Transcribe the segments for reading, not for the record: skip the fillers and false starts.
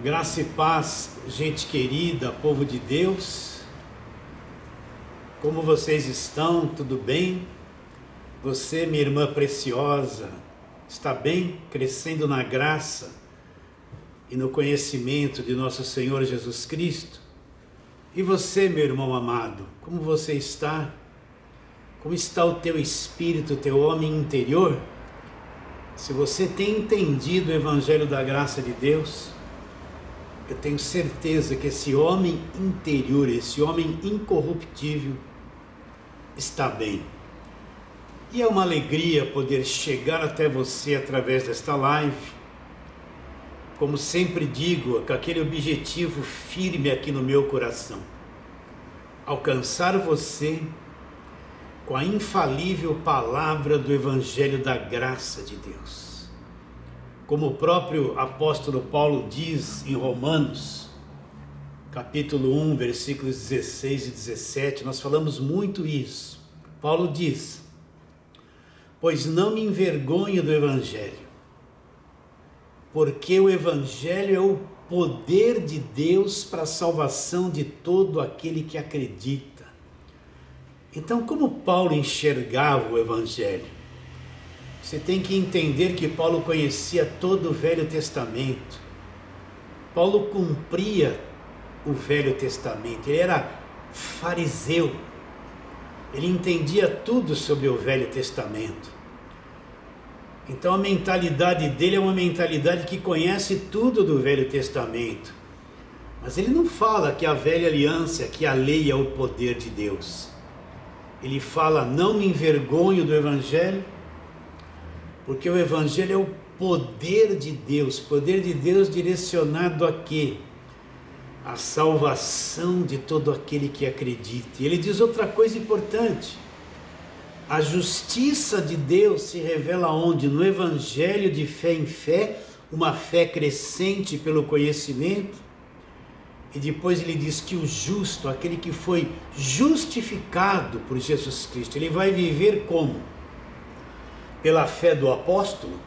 Graça e paz, gente querida, povo de Deus. Como vocês estão? Tudo bem? Você, minha irmã preciosa, está bem? Crescendo na graça e no conhecimento de nosso Senhor Jesus Cristo? E você, meu irmão amado, como você está? Como está o teu espírito, o teu homem interior? Se você tem entendido o Evangelho da graça de Deus, eu tenho certeza que esse homem interior, esse homem incorruptível, está bem. E é uma alegria poder chegar até você através desta live. Como sempre digo, com aquele objetivo firme aqui no meu coração: alcançar você com a infalível palavra do Evangelho da graça de Deus. Como o próprio apóstolo Paulo diz em Romanos, capítulo 1, versículos 16 e 17, nós falamos muito isso. Paulo diz: pois não me envergonho do Evangelho, porque o Evangelho é o poder de Deus para a salvação de todo aquele que acredita. Então, como Paulo enxergava o Evangelho? Você tem que entender que Paulo conhecia todo o Velho Testamento. Paulo cumpria o Velho Testamento. Ele era fariseu. Ele entendia tudo sobre o Velho Testamento. Então a mentalidade dele é uma mentalidade que conhece tudo do Velho Testamento. Mas ele não fala que a velha aliança, que a lei é o poder de Deus. Ele fala: não me envergonho do Evangelho, porque o Evangelho é o poder de Deus direcionado a quê? A salvação de todo aquele que acredita. E ele diz outra coisa importante: a justiça de Deus se revela onde? No Evangelho, de fé em fé, uma fé crescente pelo conhecimento. E depois ele diz que o justo, aquele que foi justificado por Jesus Cristo, ele vai viver como? Pela fé do apóstolo,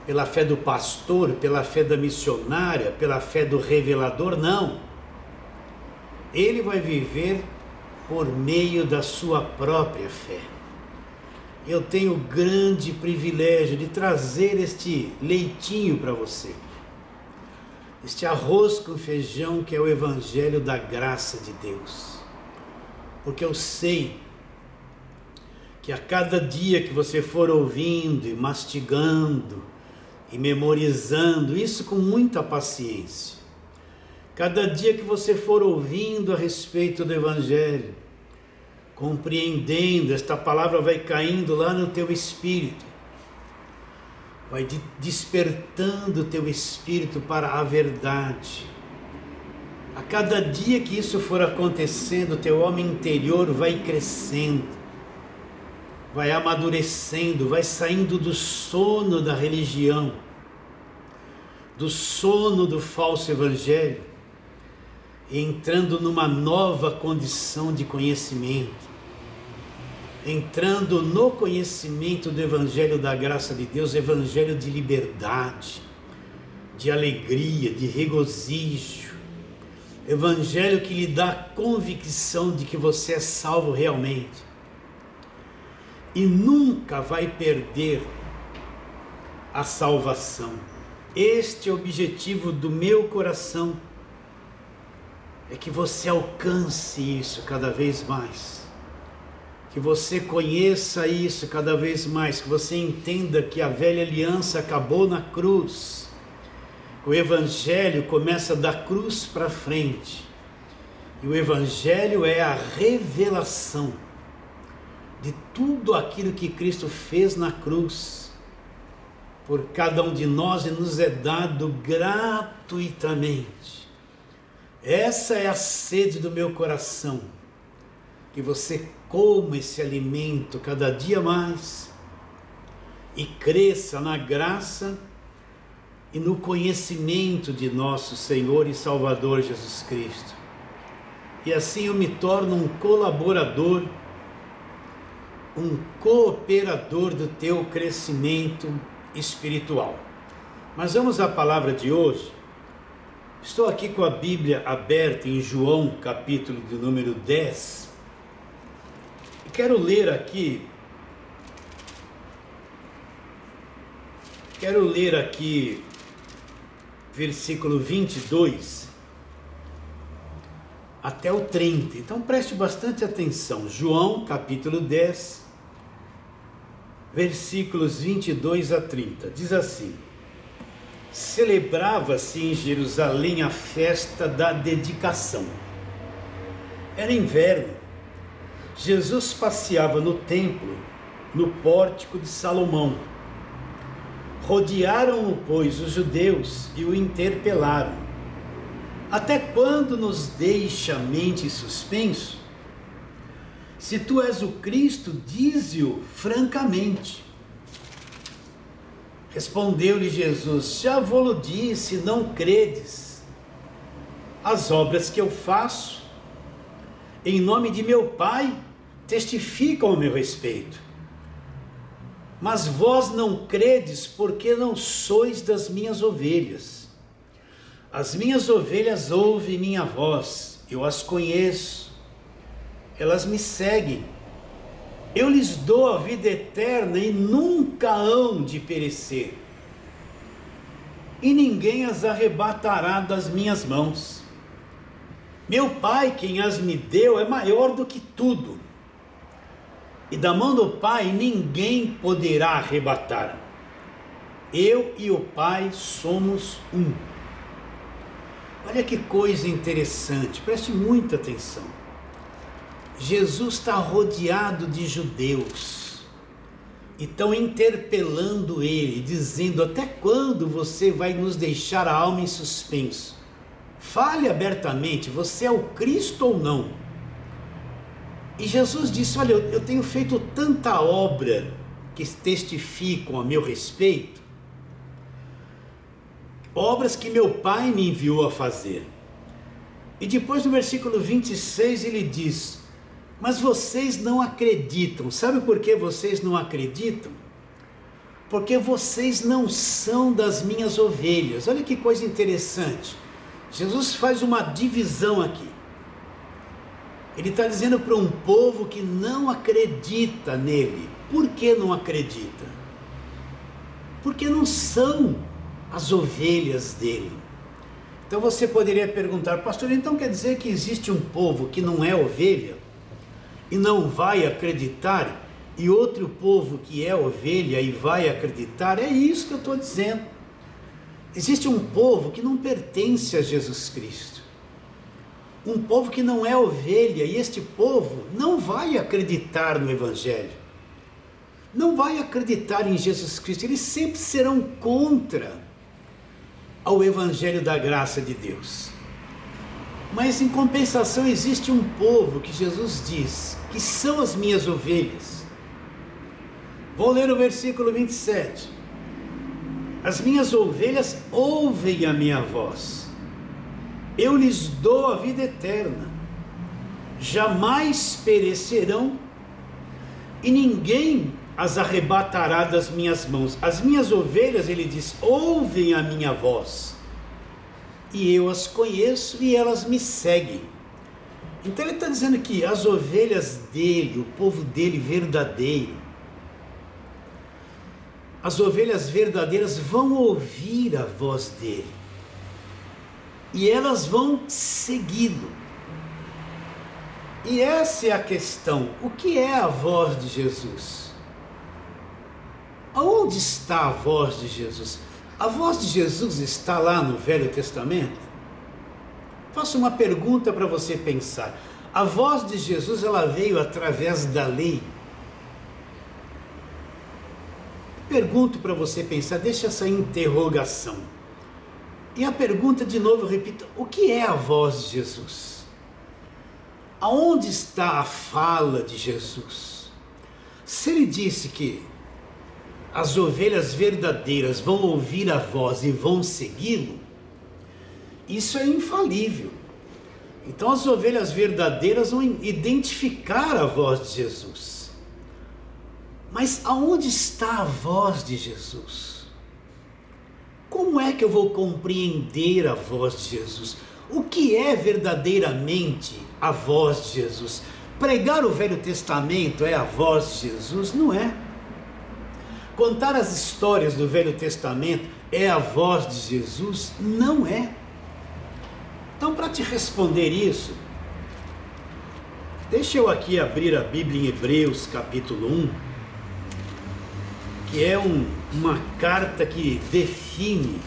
pela fé do pastor, pela fé da missionária, pela fé do revelador? Não. Ele vai viver por meio da sua própria fé. Eu tenho o grande privilégio de trazer este leitinho para você, este arroz com feijão que é o Evangelho da graça de Deus, porque eu sei que a cada dia que você for ouvindo e mastigando e memorizando isso com muita paciência, cada dia que você for ouvindo a respeito do Evangelho, compreendendo, esta palavra vai caindo lá no teu espírito, vai despertando o teu espírito para a verdade. A cada dia que isso for acontecendo, o teu homem interior vai crescendo, vai amadurecendo, vai saindo do sono da religião, do sono do falso evangelho, e entrando numa nova condição de conhecimento, entrando no conhecimento do Evangelho da graça de Deus, Evangelho de liberdade, de alegria, de regozijo, Evangelho que lhe dá a convicção de que você é salvo realmente, e nunca vai perder a salvação. Este é o objetivo do meu coração, é que você alcance isso cada vez mais, que você conheça isso cada vez mais, que você entenda que a velha aliança acabou na cruz, o Evangelho começa da cruz para frente, e o Evangelho é a revelação de tudo aquilo que Cristo fez na cruz por cada um de nós, e nos é dado gratuitamente. Essa é a sede do meu coração, que você coma esse alimento cada dia mais e cresça na graça e no conhecimento de nosso Senhor e Salvador Jesus Cristo. E assim eu me torno um colaborador, um cooperador do teu crescimento espiritual. Mas vamos à palavra de hoje. Estou aqui com a Bíblia aberta em João, capítulo de número 10. E quero ler aqui versículo 22 até o 30. Então preste bastante atenção. João, capítulo 10, versículos 22 a 30. Diz assim: celebrava-se em Jerusalém a festa da dedicação. Era inverno. Jesus passeava no templo, no pórtico de Salomão. Rodearam-o, pois, os judeus e o interpelaram: até quando nos deixa a mente suspenso? Se tu és o Cristo, dize-o francamente. Respondeu-lhe Jesus: já vô-lo disse, não credes. As obras que eu faço em nome de meu Pai testificam a meu respeito. Mas vós não credes, porque não sois das minhas ovelhas. As minhas ovelhas ouvem minha voz, eu as conheço, elas me seguem. Eu lhes dou a vida eterna e nunca hão de perecer, e ninguém as arrebatará das minhas mãos. Meu Pai, quem as me deu, é maior do que tudo, e da mão do Pai ninguém poderá arrebatar. Eu e o Pai somos um. Olha que coisa interessante, preste muita atenção. Jesus está rodeado de judeus, e estão interpelando ele, dizendo: até quando você vai nos deixar a alma em suspenso? Fale abertamente, você é o Cristo ou não? E Jesus disse: olha, eu tenho feito tanta obra que testificam a meu respeito, obras que meu Pai me enviou a fazer. E depois no versículo 26 ele diz: mas vocês não acreditam. Sabe por que vocês não acreditam? Porque vocês não são das minhas ovelhas. Olha que coisa interessante. Jesus faz uma divisão aqui. Ele está dizendo para um povo que não acredita nele. Por que não acredita? Porque não são as ovelhas dele. Então você poderia perguntar: pastor, então quer dizer que existe um povo que não é ovelha e não vai acreditar, e outro povo que é ovelha e vai acreditar? É isso que eu estou dizendo. Existe um povo que não pertence a Jesus Cristo, um povo que não é ovelha, e este povo não vai acreditar no Evangelho, não vai acreditar em Jesus Cristo. Eles sempre serão contra ao Evangelho da graça de Deus. Mas em compensação existe um povo que Jesus diz que são as minhas ovelhas. Vou ler o versículo 27. As minhas ovelhas ouvem a minha voz, eu lhes dou a vida eterna, jamais perecerão e ninguém as arrebatará das minhas mãos. As minhas ovelhas, ele diz, ouvem a minha voz, e eu as conheço e elas me seguem. Então ele está dizendo que as ovelhas dele, o povo dele verdadeiro, as ovelhas verdadeiras vão ouvir a voz dele, e elas vão segui-lo. E essa é a questão: o que é a voz de Jesus? Aonde está a voz de Jesus? A voz de Jesus está lá no Velho Testamento? Faço uma pergunta para você pensar. A voz de Jesus, ela veio através da lei? Pergunto para você pensar, deixa essa interrogação. E a pergunta de novo, eu repito: o que é a voz de Jesus? Aonde está a fala de Jesus? Se ele disse que as ovelhas verdadeiras vão ouvir a voz e vão segui-lo, isso é infalível. Então as ovelhas verdadeiras vão identificar a voz de Jesus. Mas aonde está a voz de Jesus? Como é que eu vou compreender a voz de Jesus? O que é verdadeiramente a voz de Jesus? Pregar o Velho Testamento é a voz de Jesus? Não é. Contar as histórias do Velho Testamento é a voz de Jesus? Não é. Então, para te responder isso, deixa eu aqui abrir a Bíblia em Hebreus capítulo 1, que é uma carta que define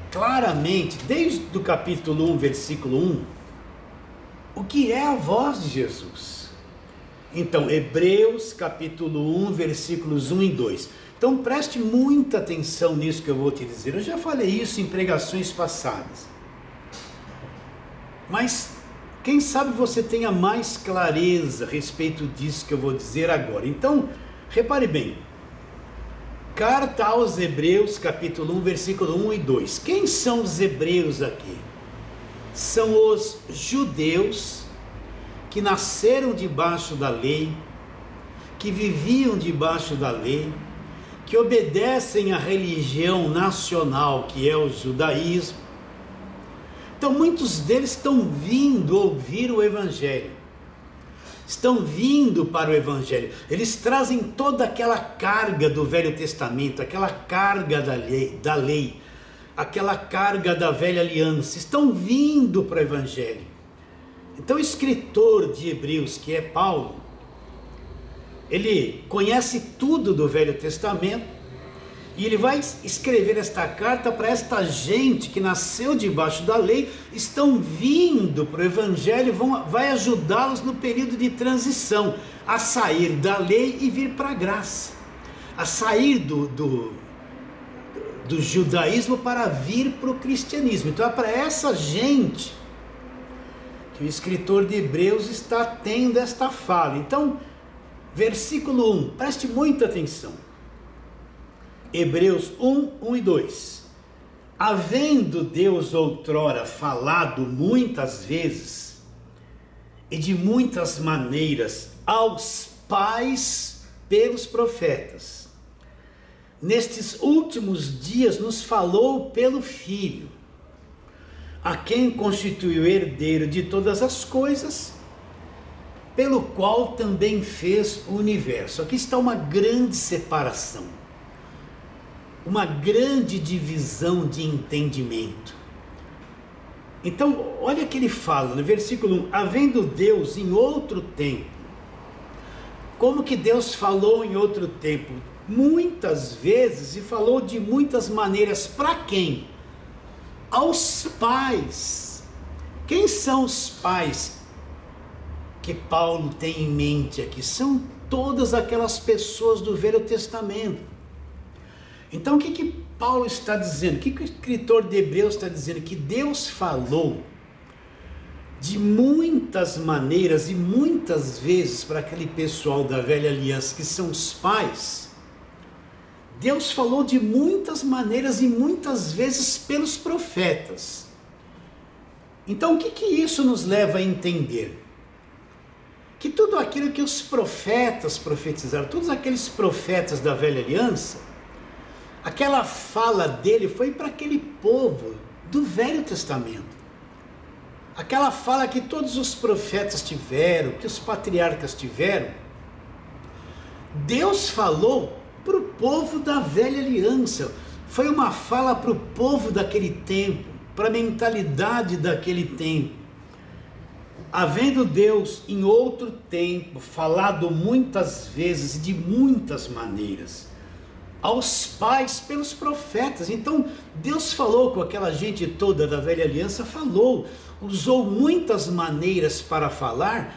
claramente, desde o capítulo 1, versículo 1, o que é a voz de Jesus. Então, Hebreus capítulo 1, versículos 1 e 2. Então, preste muita atenção nisso que eu vou te dizer. Eu já falei isso em pregações passadas. Mas, quem sabe você tenha mais clareza a respeito disso que eu vou dizer agora. Então, repare bem. Carta aos Hebreus, capítulo 1, versículo 1 e 2. Quem são os hebreus aqui? São os judeus que nasceram debaixo da lei, que viviam debaixo da lei, que obedecem à religião nacional, que é o judaísmo. Então, muitos deles estão vindo ouvir o Evangelho. Estão vindo para o Evangelho. Eles trazem toda aquela carga do Velho Testamento, aquela carga da lei, aquela carga da velha aliança. Estão vindo para o Evangelho. Então, o escritor de Hebreus, que é Paulo, ele conhece tudo do Velho Testamento e ele vai escrever esta carta para esta gente que nasceu debaixo da lei, estão vindo para o Evangelho, vai ajudá-los no período de transição, a sair da lei e vir para a graça, a sair do judaísmo para vir para o cristianismo. Então é para essa gente que o escritor de Hebreus está tendo esta fala. Então, versículo 1, preste muita atenção. Hebreus 1, 1 e 2. Havendo Deus outrora falado muitas vezes e de muitas maneiras aos pais pelos profetas, nestes últimos dias nos falou pelo Filho, a quem constituiu herdeiro de todas as coisas, pelo qual também fez o universo. Aqui está uma grande separação, uma grande divisão de entendimento. Então, olha que ele fala no versículo 1, havendo Deus em outro tempo. Como que Deus falou em outro tempo? Muitas vezes, e falou de muitas maneiras. Para quem? Aos pais. Quem são os pais que Paulo tem em mente aqui? São todas aquelas pessoas do Velho Testamento. Então, o que Paulo está dizendo? O que o escritor de Hebreus está dizendo? Que Deus falou de muitas maneiras e muitas vezes para aquele pessoal da velha aliança, que são os pais. Deus falou de muitas maneiras e muitas vezes pelos profetas. Então, o que isso nos leva a entender? Que tudo aquilo que os profetas profetizaram, todos aqueles profetas da velha aliança, aquela fala dele foi para aquele povo do Velho Testamento. Aquela fala que todos os profetas tiveram, que os patriarcas tiveram, Deus falou para o povo da velha aliança. Foi uma fala para o povo daquele tempo, para a mentalidade daquele tempo. Havendo Deus em outro tempo falado muitas vezes, de muitas maneiras, aos pais pelos profetas. Então Deus falou com aquela gente toda da velha aliança, usou muitas maneiras para falar.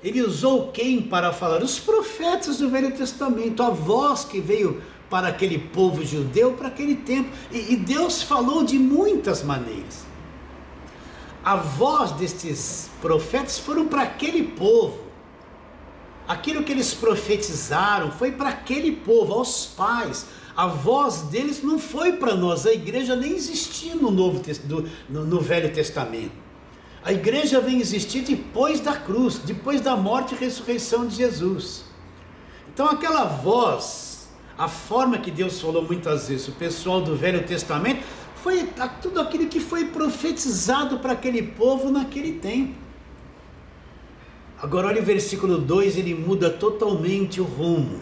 Ele usou quem para falar? Os profetas do Velho Testamento, a voz que veio para aquele povo judeu, para aquele tempo, e Deus falou de muitas maneiras. A voz destes profetas foram para aquele povo. Aquilo que eles profetizaram foi para aquele povo, aos pais. A voz deles não foi para nós. A igreja nem existia no Velho Testamento. A igreja vem existir depois da cruz, depois da morte e ressurreição de Jesus. Então aquela voz, A forma que Deus falou muitas vezes, o pessoal do Velho Testamento, foi tudo aquilo que foi profetizado para aquele povo naquele tempo. Agora olha o versículo 2, ele muda totalmente o rumo.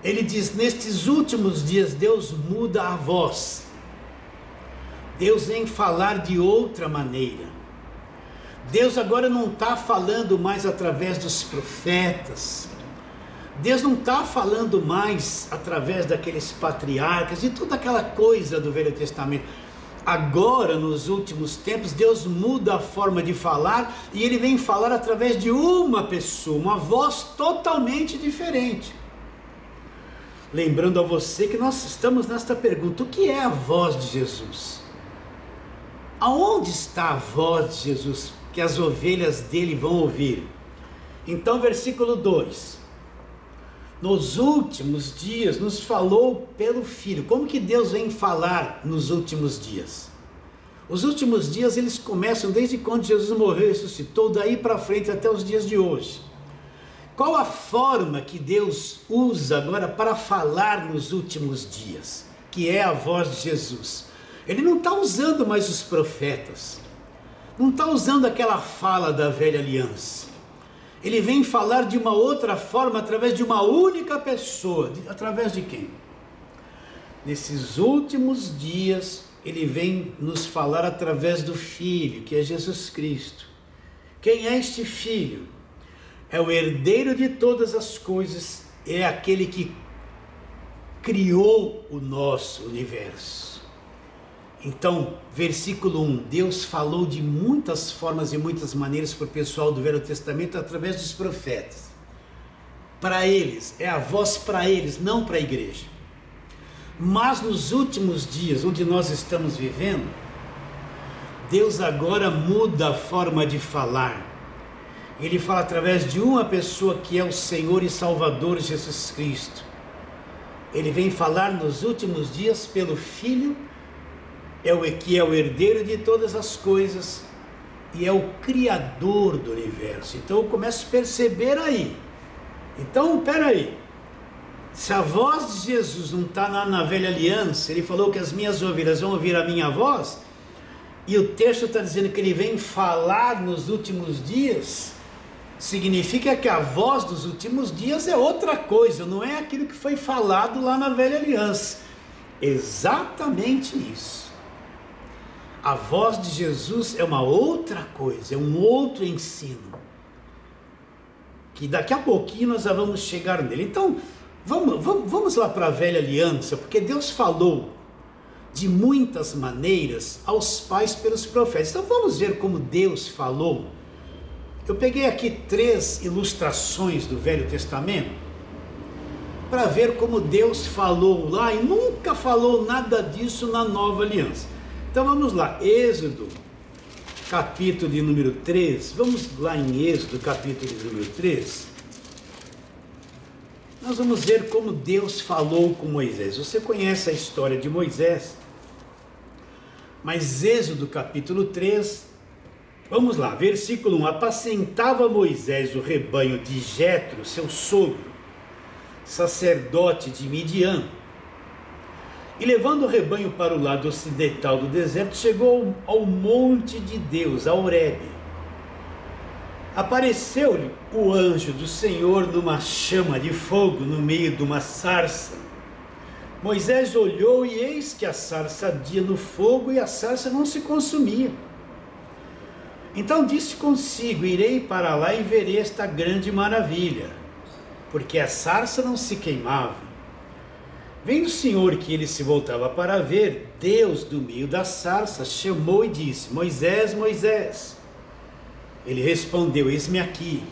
Ele diz, nestes últimos dias Deus muda a voz. Deus vem falar de outra maneira. Deus agora não está falando mais através dos profetas. Deus não está falando mais através daqueles patriarcas e toda aquela coisa do Velho Testamento. Agora, nos últimos tempos, Deus muda a forma de falar e Ele vem falar através de uma pessoa, uma voz totalmente diferente. Lembrando a você que nós estamos nesta pergunta, o que é a voz de Jesus? Aonde está a voz de Jesus que as ovelhas dele vão ouvir? Então, versículo 2. Nos últimos dias nos falou pelo Filho. Como que Deus vem falar nos últimos dias? Os últimos dias eles começam desde quando Jesus morreu e ressuscitou, daí para frente até os dias de hoje. Qual a forma que Deus usa agora para falar nos últimos dias? Que é a voz de Jesus. Ele não está usando mais os profetas. Não está usando aquela fala da velha aliança. Ele vem falar de uma outra forma, através de uma única pessoa. Através de quem? Nesses últimos dias, ele vem nos falar através do Filho, que é Jesus Cristo. Quem é este Filho? É o herdeiro de todas as coisas, é aquele que criou o nosso universo. Então, versículo 1, Deus falou de muitas formas e muitas maneiras para o pessoal do Velho Testamento através dos profetas. Para eles, é a voz para eles, não para a igreja. Mas nos últimos dias, onde nós estamos vivendo, Deus agora muda a forma de falar. Ele fala através de uma pessoa que é o Senhor e Salvador Jesus Cristo. Ele vem falar nos últimos dias pelo Filho, que é o herdeiro de todas as coisas e é o Criador do universo. Então eu começo a perceber aí. Então, peraí, se a voz de Jesus não está na velha aliança, ele falou que as minhas ovelhas vão ouvir a minha voz, e o texto está dizendo que ele vem falar nos últimos dias, significa que a voz dos últimos dias é outra coisa, não é aquilo que foi falado lá na velha aliança. Exatamente isso. A voz de Jesus é uma outra coisa, é um outro ensino, que daqui a pouquinho nós já vamos chegar nele. Então, vamos lá para a velha aliança, porque Deus falou de muitas maneiras aos pais pelos profetas. Então vamos ver como Deus falou. Eu peguei aqui 3 ilustrações do Velho Testamento, para ver como Deus falou lá e nunca falou nada disso na nova aliança. Então vamos lá, Êxodo, capítulo de número 3, vamos lá em Êxodo, capítulo de número 3, nós vamos ver como Deus falou com Moisés. Você conhece a história de Moisés, mas Êxodo, capítulo 3, vamos lá, versículo 1, apacentava Moisés o rebanho de Jetro, seu sogro, sacerdote de Midian, e levando o rebanho para o lado ocidental do deserto, chegou ao monte de Deus, a Horebe. Apareceu-lhe o anjo do Senhor numa chama de fogo no meio de uma sarça. Moisés olhou e eis que a sarça ardia no fogo e a sarça não se consumia. Então disse consigo, irei para lá e verei esta grande maravilha, porque a sarça não se queimava. Vendo o Senhor que ele se voltava para ver, Deus do meio da sarça chamou e disse, Moisés, Moisés. Ele respondeu, eis-me aqui.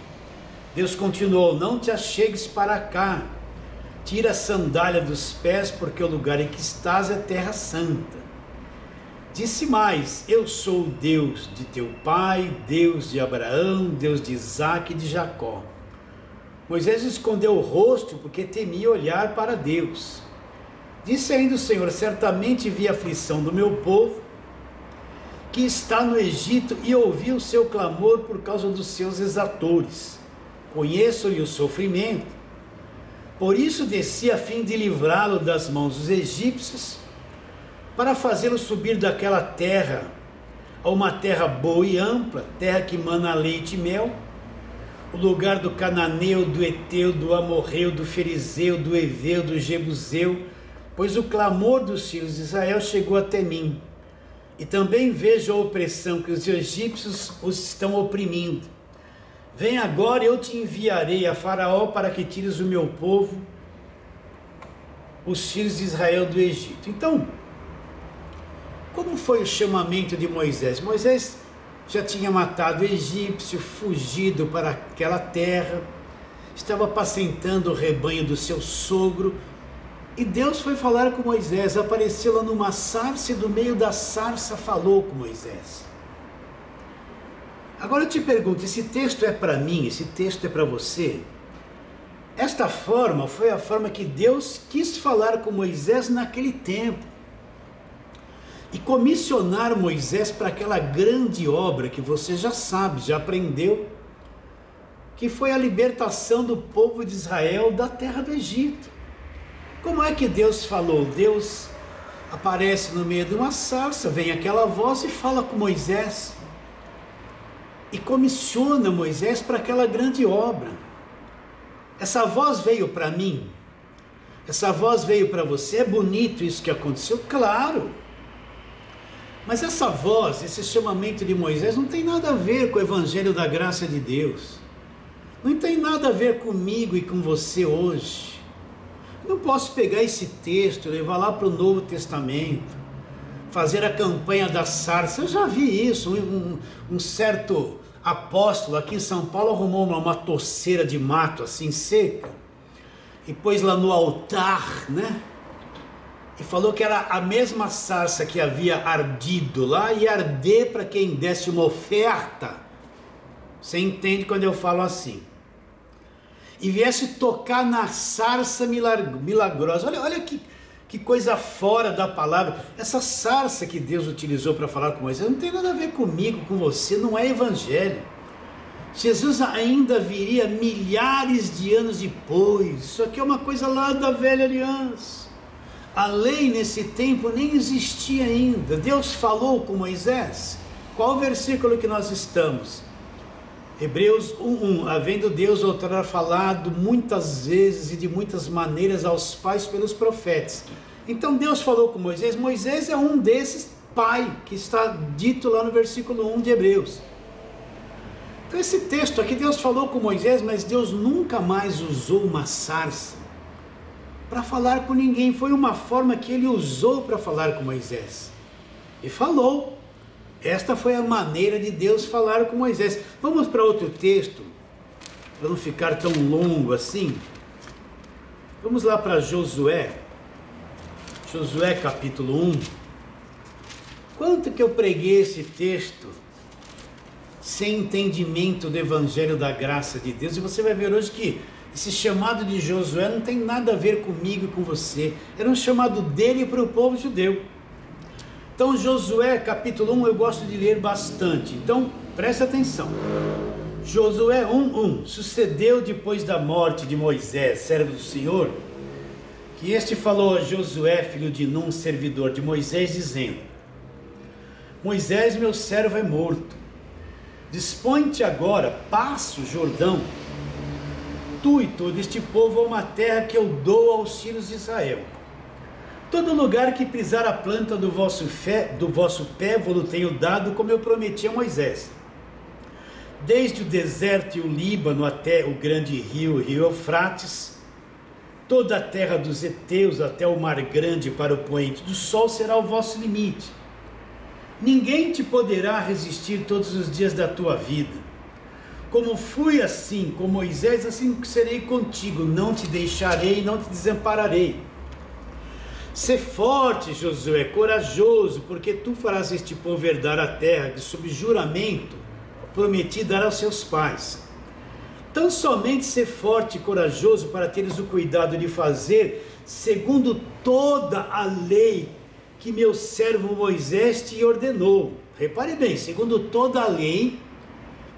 Deus continuou, não te achegues para cá, tira a sandália dos pés, porque o lugar em que estás é terra santa. Disse mais, eu sou o Deus de teu pai, Deus de Abraão, Deus de Isaque e de Jacó. Moisés escondeu o rosto, porque temia olhar para Deus. Disse ainda o Senhor, certamente vi a aflição do meu povo, que está no Egito, e ouvi o seu clamor por causa dos seus exatores. Conheço-lhe o sofrimento. Por isso desci a fim de livrá-lo das mãos dos egípcios, para fazê-lo subir daquela terra a uma terra boa e ampla, terra que mana leite e mel, o lugar do cananeu, do eteu, do amorreu, do ferizeu, do eveu, do jebuseu, pois o clamor dos filhos de Israel chegou até mim. E também vejo a opressão que os egípcios os estão oprimindo. Vem agora, eu te enviarei a Faraó para que tires o meu povo, os filhos de Israel, do Egito. Então, como foi o chamamento de Moisés? Moisés já tinha matado o egípcio, fugido para aquela terra, estava apacentando o rebanho do seu sogro, e Deus foi falar com Moisés, apareceu lá numa sarça e do meio da sarça falou com Moisés. Agora eu te pergunto, esse texto é para mim, esse texto é para você? Esta forma foi a forma que Deus quis falar com Moisés naquele tempo. E comissionar Moisés para aquela grande obra que você já sabe, já aprendeu, que foi a libertação do povo de Israel da terra do Egito. Como é que Deus falou? Deus aparece no meio de uma sarça, vem aquela voz e fala com Moisés. E comissiona Moisés para aquela grande obra. Essa voz veio para mim? Essa voz veio para você? É bonito isso que aconteceu? Claro! Mas essa voz, esse chamamento de Moisés não tem nada a ver com o Evangelho da Graça de Deus. Não tem nada a ver comigo e com você hoje. Não posso pegar esse texto, levar lá para o Novo Testamento, fazer a campanha da sarça. Eu já vi isso, um certo apóstolo aqui em São Paulo arrumou uma toceira de mato assim seca, e pôs lá no altar, né? E falou que era a mesma sarça que havia ardido lá, e arder para quem desse uma oferta. Você entende quando eu falo assim? E viesse tocar na sarça milagrosa. Olha que coisa fora da palavra. Essa sarça que Deus utilizou para falar com Moisés não tem nada a ver comigo, com você, não é evangelho. Jesus ainda viria milhares de anos depois. Isso aqui é uma coisa lá da velha aliança. A lei nesse tempo nem existia ainda. Deus falou com Moisés. Qual o versículo que nós estamos? Hebreus 1:1, havendo Deus outrora falado muitas vezes e de muitas maneiras aos pais pelos profetas. Então Deus falou com Moisés. Moisés é um desses pai que está dito lá no versículo 1 de Hebreus. Então esse texto aqui, Deus falou com Moisés, mas Deus nunca mais usou uma sarça para falar com ninguém. Foi uma forma que ele usou para falar com Moisés. E falou. Esta foi a maneira de Deus falar com Moisés. Vamos para outro texto, para não ficar tão longo assim. Vamos lá para Josué. Josué capítulo 1. Quanto que eu preguei esse texto sem entendimento do Evangelho da Graça de Deus. E você vai ver hoje que esse chamado de Josué não tem nada a ver comigo e com você. Era um chamado dele para o povo judeu. Então Josué capítulo 1 eu gosto de ler bastante, então preste atenção. Josué 1:1. Sucedeu depois da morte de Moisés, servo do Senhor, que este falou a Josué, filho de Num, servidor de Moisés, dizendo: Moisés, meu servo, é morto. Dispõe-te agora, passa o Jordão, tu e todo este povo, a uma terra que eu dou aos filhos de Israel. Todo lugar que pisar a planta do vosso pé, vou-lo tenho dado, como eu prometi a Moisés. Desde o deserto e o Líbano até o grande rio Eufrates, toda a terra dos heteus até o mar grande para o poente do sol será o vosso limite. Ninguém te poderá resistir todos os dias da tua vida. Como fui assim com Moisés, assim serei contigo, não te deixarei, não te desampararei. Sê forte, Josué, corajoso, porque tu farás este povo herdar a terra que sob juramento prometi dar aos seus pais. Tão somente sê forte e corajoso para teres o cuidado de fazer segundo toda a lei que meu servo Moisés te ordenou. Repare bem, segundo toda a lei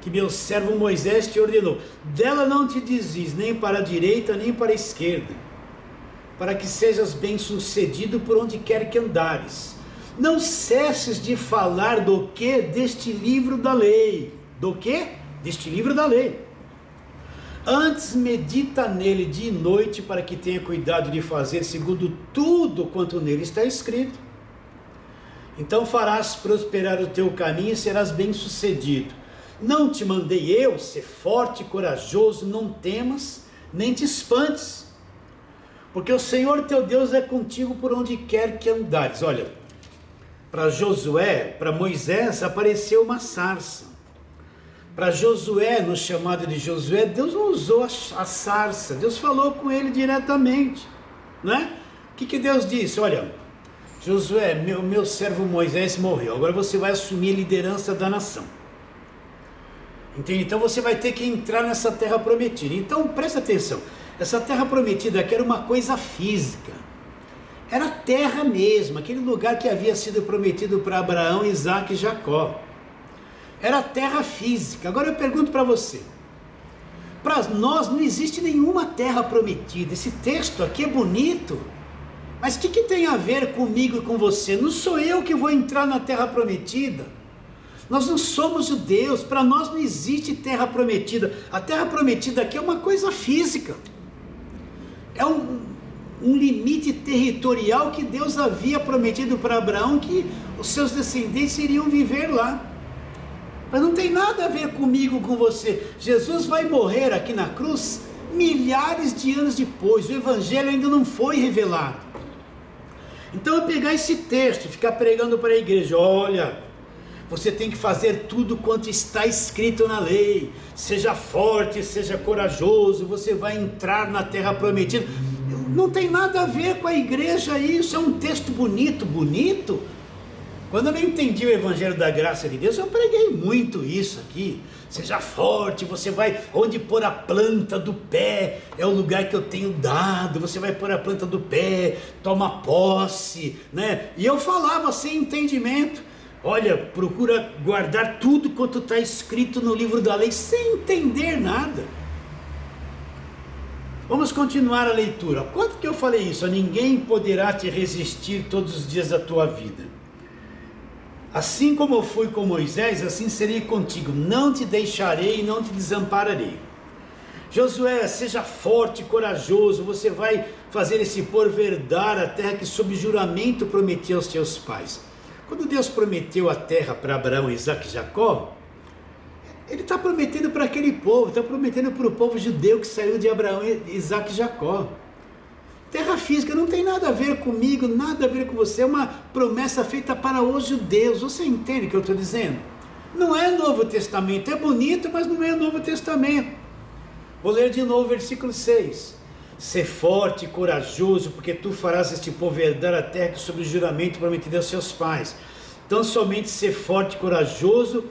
que meu servo Moisés te ordenou. Dela não te desvies nem para a direita nem para a esquerda, para que sejas bem-sucedido por onde quer que andares. Não cesses de falar do que? Deste livro da lei. Do que? Deste livro da lei. Antes medita nele dia e noite, para que tenha cuidado de fazer segundo tudo quanto nele está escrito. Então farás prosperar o teu caminho e serás bem-sucedido. Não te mandei eu ser forte e corajoso, não temas, nem te espantes, porque o Senhor teu Deus é contigo por onde quer que andares. Olha, para Josué, para Moisés apareceu uma sarça. Para Josué, no chamado de Josué, Deus não usou a sarça, Deus falou com ele diretamente, né? O que Deus disse? Olha, Josué, meu servo Moisés morreu, agora você vai assumir a liderança da nação. Entende? Então você vai ter que entrar nessa terra prometida. Então presta atenção, essa terra prometida aqui era uma coisa física, era terra mesmo, aquele lugar que havia sido prometido para Abraão, Isaac e Jacó. Era terra física. Agora eu pergunto para você, para nós não existe nenhuma terra prometida. Esse texto aqui é bonito, mas o que tem a ver comigo e com você? Não sou eu que vou entrar na terra prometida. Nós não somos judeus, para nós não existe terra prometida. A terra prometida aqui é uma coisa física, é um limite territorial que Deus havia prometido para Abraão, que os seus descendentes iriam viver lá. Mas não tem nada a ver comigo, com você. Jesus vai morrer aqui na cruz milhares de anos depois, o evangelho ainda não foi revelado. Então eu pegar esse texto e ficar pregando para a igreja, olha, você tem que fazer tudo quanto está escrito na lei, seja forte, seja corajoso, você vai entrar na terra prometida. Não tem nada a ver com a igreja isso, é um texto bonito. Quando eu não entendi o evangelho da graça de Deus, eu preguei muito isso aqui. Seja forte, você vai, onde pôr a planta do pé, é o lugar que eu tenho dado, você vai pôr a planta do pé, toma posse, né? E eu falava sem entendimento, olha, procura guardar tudo quanto está escrito no livro da lei, sem entender nada. Vamos continuar a leitura. Quanto que eu falei isso? Ninguém poderá te resistir todos os dias da tua vida. Assim como eu fui com Moisés, assim serei contigo, não te deixarei e não te desampararei. Josué, seja forte e corajoso, você vai fazer esse povo herdar a terra que sob juramento prometi aos teus pais. Quando Deus prometeu a terra para Abraão, Isaac e Jacó, Ele está prometendo para aquele povo, está prometendo para o povo judeu que saiu de Abraão, Isaac e Jacó. Terra física não tem nada a ver comigo, nada a ver com você, é uma promessa feita para os judeus. Você entende o que eu estou dizendo? Não é Novo Testamento, é bonito, mas não é Novo Testamento. Vou ler de novo o versículo 6. Ser forte e corajoso, porque tu farás este povo herdar a terra que sob o juramento prometido aos seus pais. Então somente ser forte e corajoso,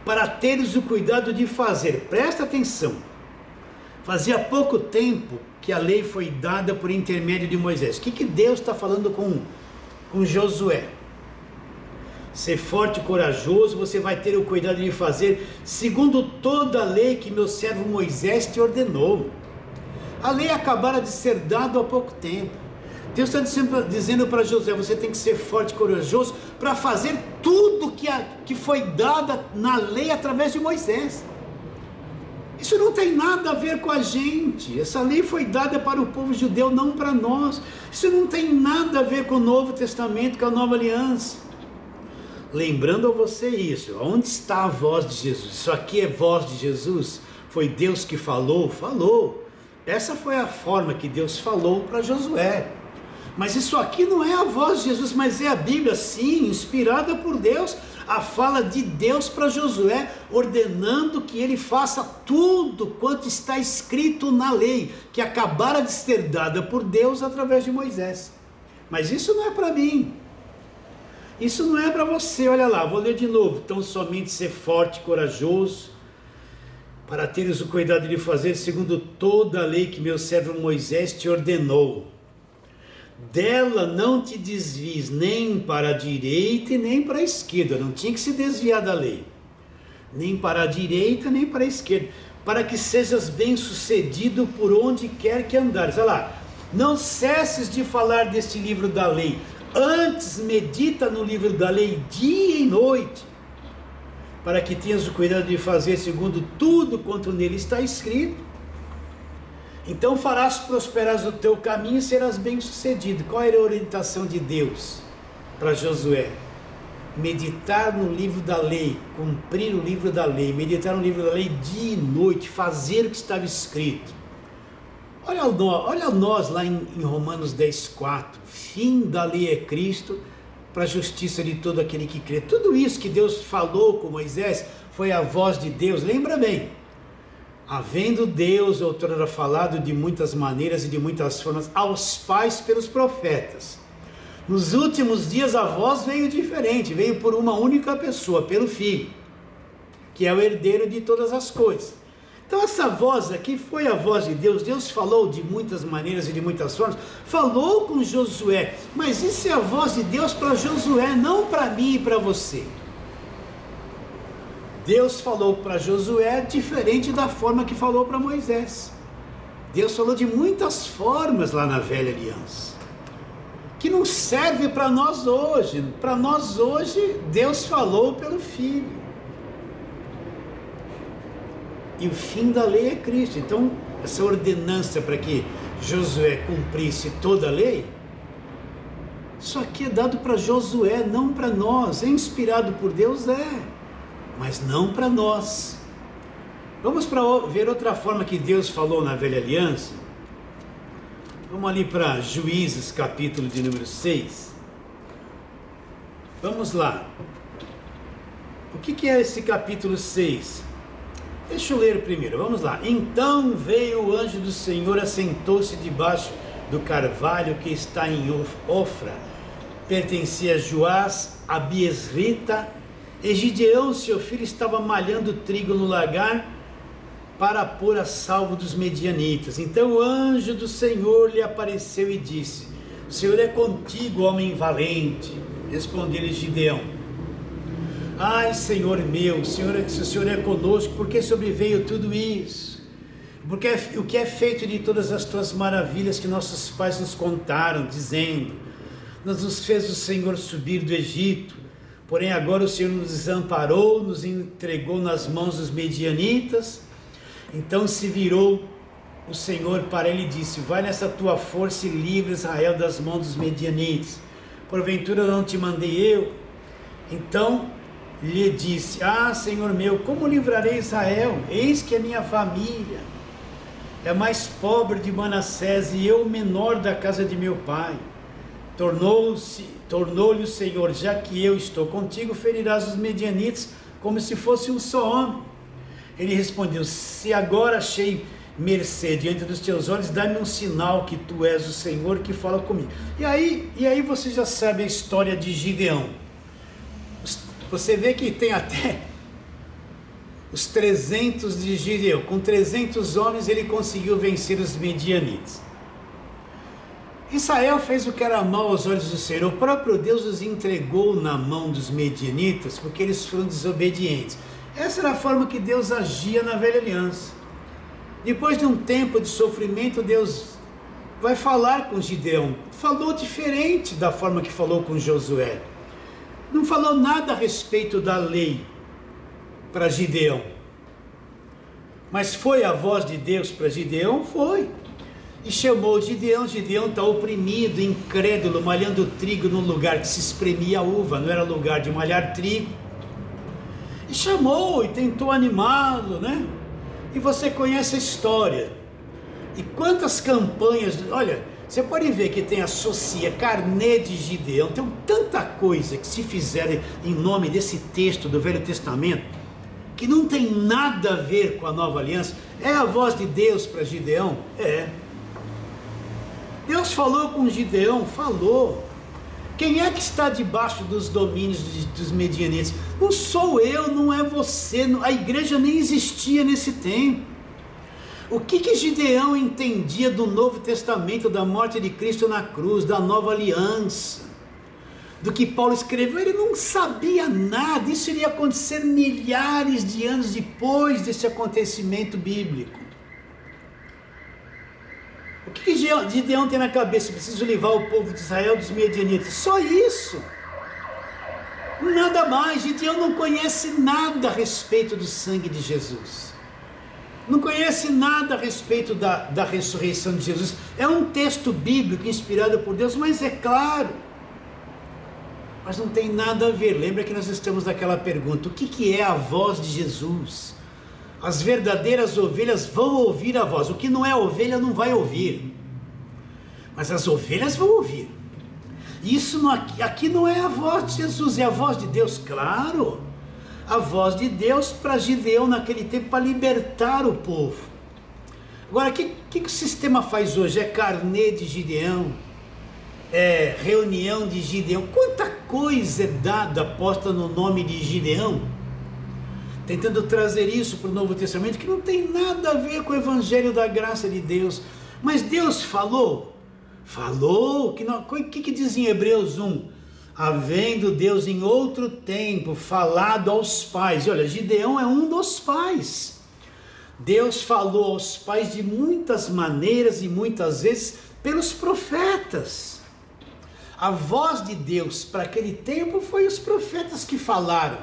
para teres o cuidado de fazer. Presta atenção. Fazia pouco tempo que a lei foi dada por intermédio de Moisés. O que Deus está falando com Josué? Ser forte e corajoso, você vai ter o cuidado de fazer segundo toda a lei que meu servo Moisés te ordenou. A lei acabara de ser dada há pouco tempo. Deus está dizendo para Josué, você tem que ser forte e corajoso para fazer tudo que foi dado na lei através de Moisés. Isso não tem nada a ver com a gente. Essa lei foi dada para o povo judeu, não para nós. Isso não tem nada a ver com o Novo Testamento, com a Nova Aliança. Lembrando a você isso, onde está a voz de Jesus? Isso aqui é voz de Jesus? Foi Deus que falou? Falou. Essa foi a forma que Deus falou para Josué. Mas isso aqui não é a voz de Jesus, mas é a Bíblia, sim, inspirada por Deus, a fala de Deus para Josué, ordenando que ele faça tudo quanto está escrito na lei, que acabara de ser dada por Deus através de Moisés. Mas isso não é para mim, isso não é para você. Olha lá, vou ler de novo. Então somente ser forte e corajoso, para teres o cuidado de fazer segundo toda a lei que meu servo Moisés te ordenou. Dela não te desvies nem para a direita e nem para a esquerda. Não tinha que se desviar da lei. nem para a direita, nem para a esquerda, para que sejas bem-sucedido por onde quer que andares. Olha lá, não cesses de falar deste livro da lei, antes medita no livro da lei dia e noite, para que tenhas o cuidado de fazer segundo tudo quanto nele está escrito. Então farás prosperar o teu caminho e serás bem-sucedido. Qual era a orientação de Deus para Josué? Meditar no livro da lei, cumprir o livro da lei, meditar no livro da lei dia e noite, fazer o que estava escrito. Olha nós lá em Romanos 10,4, fim da lei é Cristo, para a justiça de todo aquele que crê. Tudo isso que Deus falou com Moisés, foi a voz de Deus, lembra bem, havendo Deus outrora falado de muitas maneiras e de muitas formas aos pais pelos profetas, nos últimos dias a voz veio diferente, veio por uma única pessoa, pelo Filho, que é o herdeiro de todas as coisas. Então essa voz aqui foi a voz de Deus. Deus falou de muitas maneiras e de muitas formas, falou com Josué, mas isso é a voz de Deus para Josué, não para mim e para você. Deus falou para Josué diferente da forma que falou para Moisés. Deus falou de muitas formas lá na velha aliança, que não serve para nós hoje. Para nós hoje, Deus falou pelo Filho. E o fim da lei é Cristo. Então, essa ordenança para que Josué cumprisse toda a lei, isso aqui é dado para Josué, não para nós. É inspirado por Deus, mas não para nós. Vamos ver outra forma que Deus falou na velha aliança. Vamos ali para Juízes, capítulo de número 6. Vamos lá. O que é esse capítulo 6? Deixa eu ler primeiro, vamos lá. Então veio o anjo do Senhor, assentou-se debaixo do carvalho que está em Ofra, pertencia a Joás, a Biesrita, e Gideão, seu filho, estava malhando trigo no lagar para pôr a salvo dos medianitas. Então o anjo do Senhor lhe apareceu e disse: o Senhor é contigo, homem valente. Respondeu-lhe Gideão: ai, Senhor meu, se o Senhor é conosco, por que sobreveio tudo isso? Porque o que é feito de todas as tuas maravilhas que nossos pais nos contaram, dizendo: nos fez o Senhor subir do Egito, porém agora o Senhor nos desamparou, nos entregou nas mãos dos medianitas. Então se virou o Senhor para ele e disse: vai nessa tua força e livra Israel das mãos dos medianitas. Porventura não te mandei eu? Então lhe disse: ah, Senhor meu, como livrarei Israel? Eis que a minha família é mais pobre de Manassés e eu o menor da casa de meu pai. Tornou-lhe o Senhor: já que eu estou contigo, ferirás os medianitas como se fosse um só homem. Ele respondeu: se agora achei mercê diante dos teus olhos, dá-me um sinal que tu és o Senhor que fala comigo. E aí você já sabe a história de Gideão. Você vê que tem até os 300 de Gideão. Com 300 homens ele conseguiu vencer os medianitas. Israel fez o que era mal aos olhos do Senhor. O próprio Deus os entregou na mão dos medianitas porque eles foram desobedientes. Essa era a forma que Deus agia na velha aliança. Depois de um tempo de sofrimento, Deus vai falar com Gideão. Falou diferente da forma que falou com Josué. Não falou nada a respeito da lei para Gideão, mas foi a voz de Deus para Gideão? Foi. E chamou Gideão. Gideão está oprimido, incrédulo, malhando trigo num lugar que se espremia a uva, não era lugar de malhar trigo. E chamou e tentou animá-lo, né? E você conhece a história. E quantas campanhas, olha, você pode ver que tem associa carnê de Gideão, tem tanta coisa que se fizer em nome desse texto do Velho Testamento, que não tem nada a ver com a nova aliança. É a voz de Deus para Gideão? É. Deus falou com Gideão? Falou. Quem é que está debaixo dos domínios dos medianitas? Não sou eu, não é você, a igreja nem existia nesse tempo. O que Gideão entendia do Novo Testamento, da morte de Cristo na cruz, da nova aliança? do que Paulo escreveu, ele não sabia nada. Isso iria acontecer milhares de anos depois desse acontecimento bíblico. O que Gideão tem na cabeça? Preciso livrar o povo de Israel dos medianitas. Só isso. Nada mais. Gideão não conhece nada a respeito do sangue de Jesus. Não conhece nada a respeito da ressurreição de Jesus. É um texto bíblico inspirado por Deus, mas é claro. Mas não tem nada a ver. Lembra que nós estamos naquela pergunta: o que é a voz de Jesus? As verdadeiras ovelhas vão ouvir a voz. O que não é ovelha não vai ouvir. Mas as ovelhas vão ouvir. Isso não, aqui não é a voz de Jesus, é a voz de Deus, claro. A voz de Deus para Gideão naquele tempo, para libertar o povo. Agora, o que o sistema faz hoje? É carnê de Gideão, é reunião de Gideão. Quanta coisa é dada, posta no nome de Gideão, tentando trazer isso para o Novo Testamento, que não tem nada a ver com o Evangelho da graça de Deus. Mas Deus falou, o que diz em Hebreus 1? Havendo Deus em outro tempo falado aos pais. E olha, Gideão é um dos pais. Deus falou aos pais de muitas maneiras e muitas vezes pelos profetas. A voz de Deus para aquele tempo foi os profetas que falaram.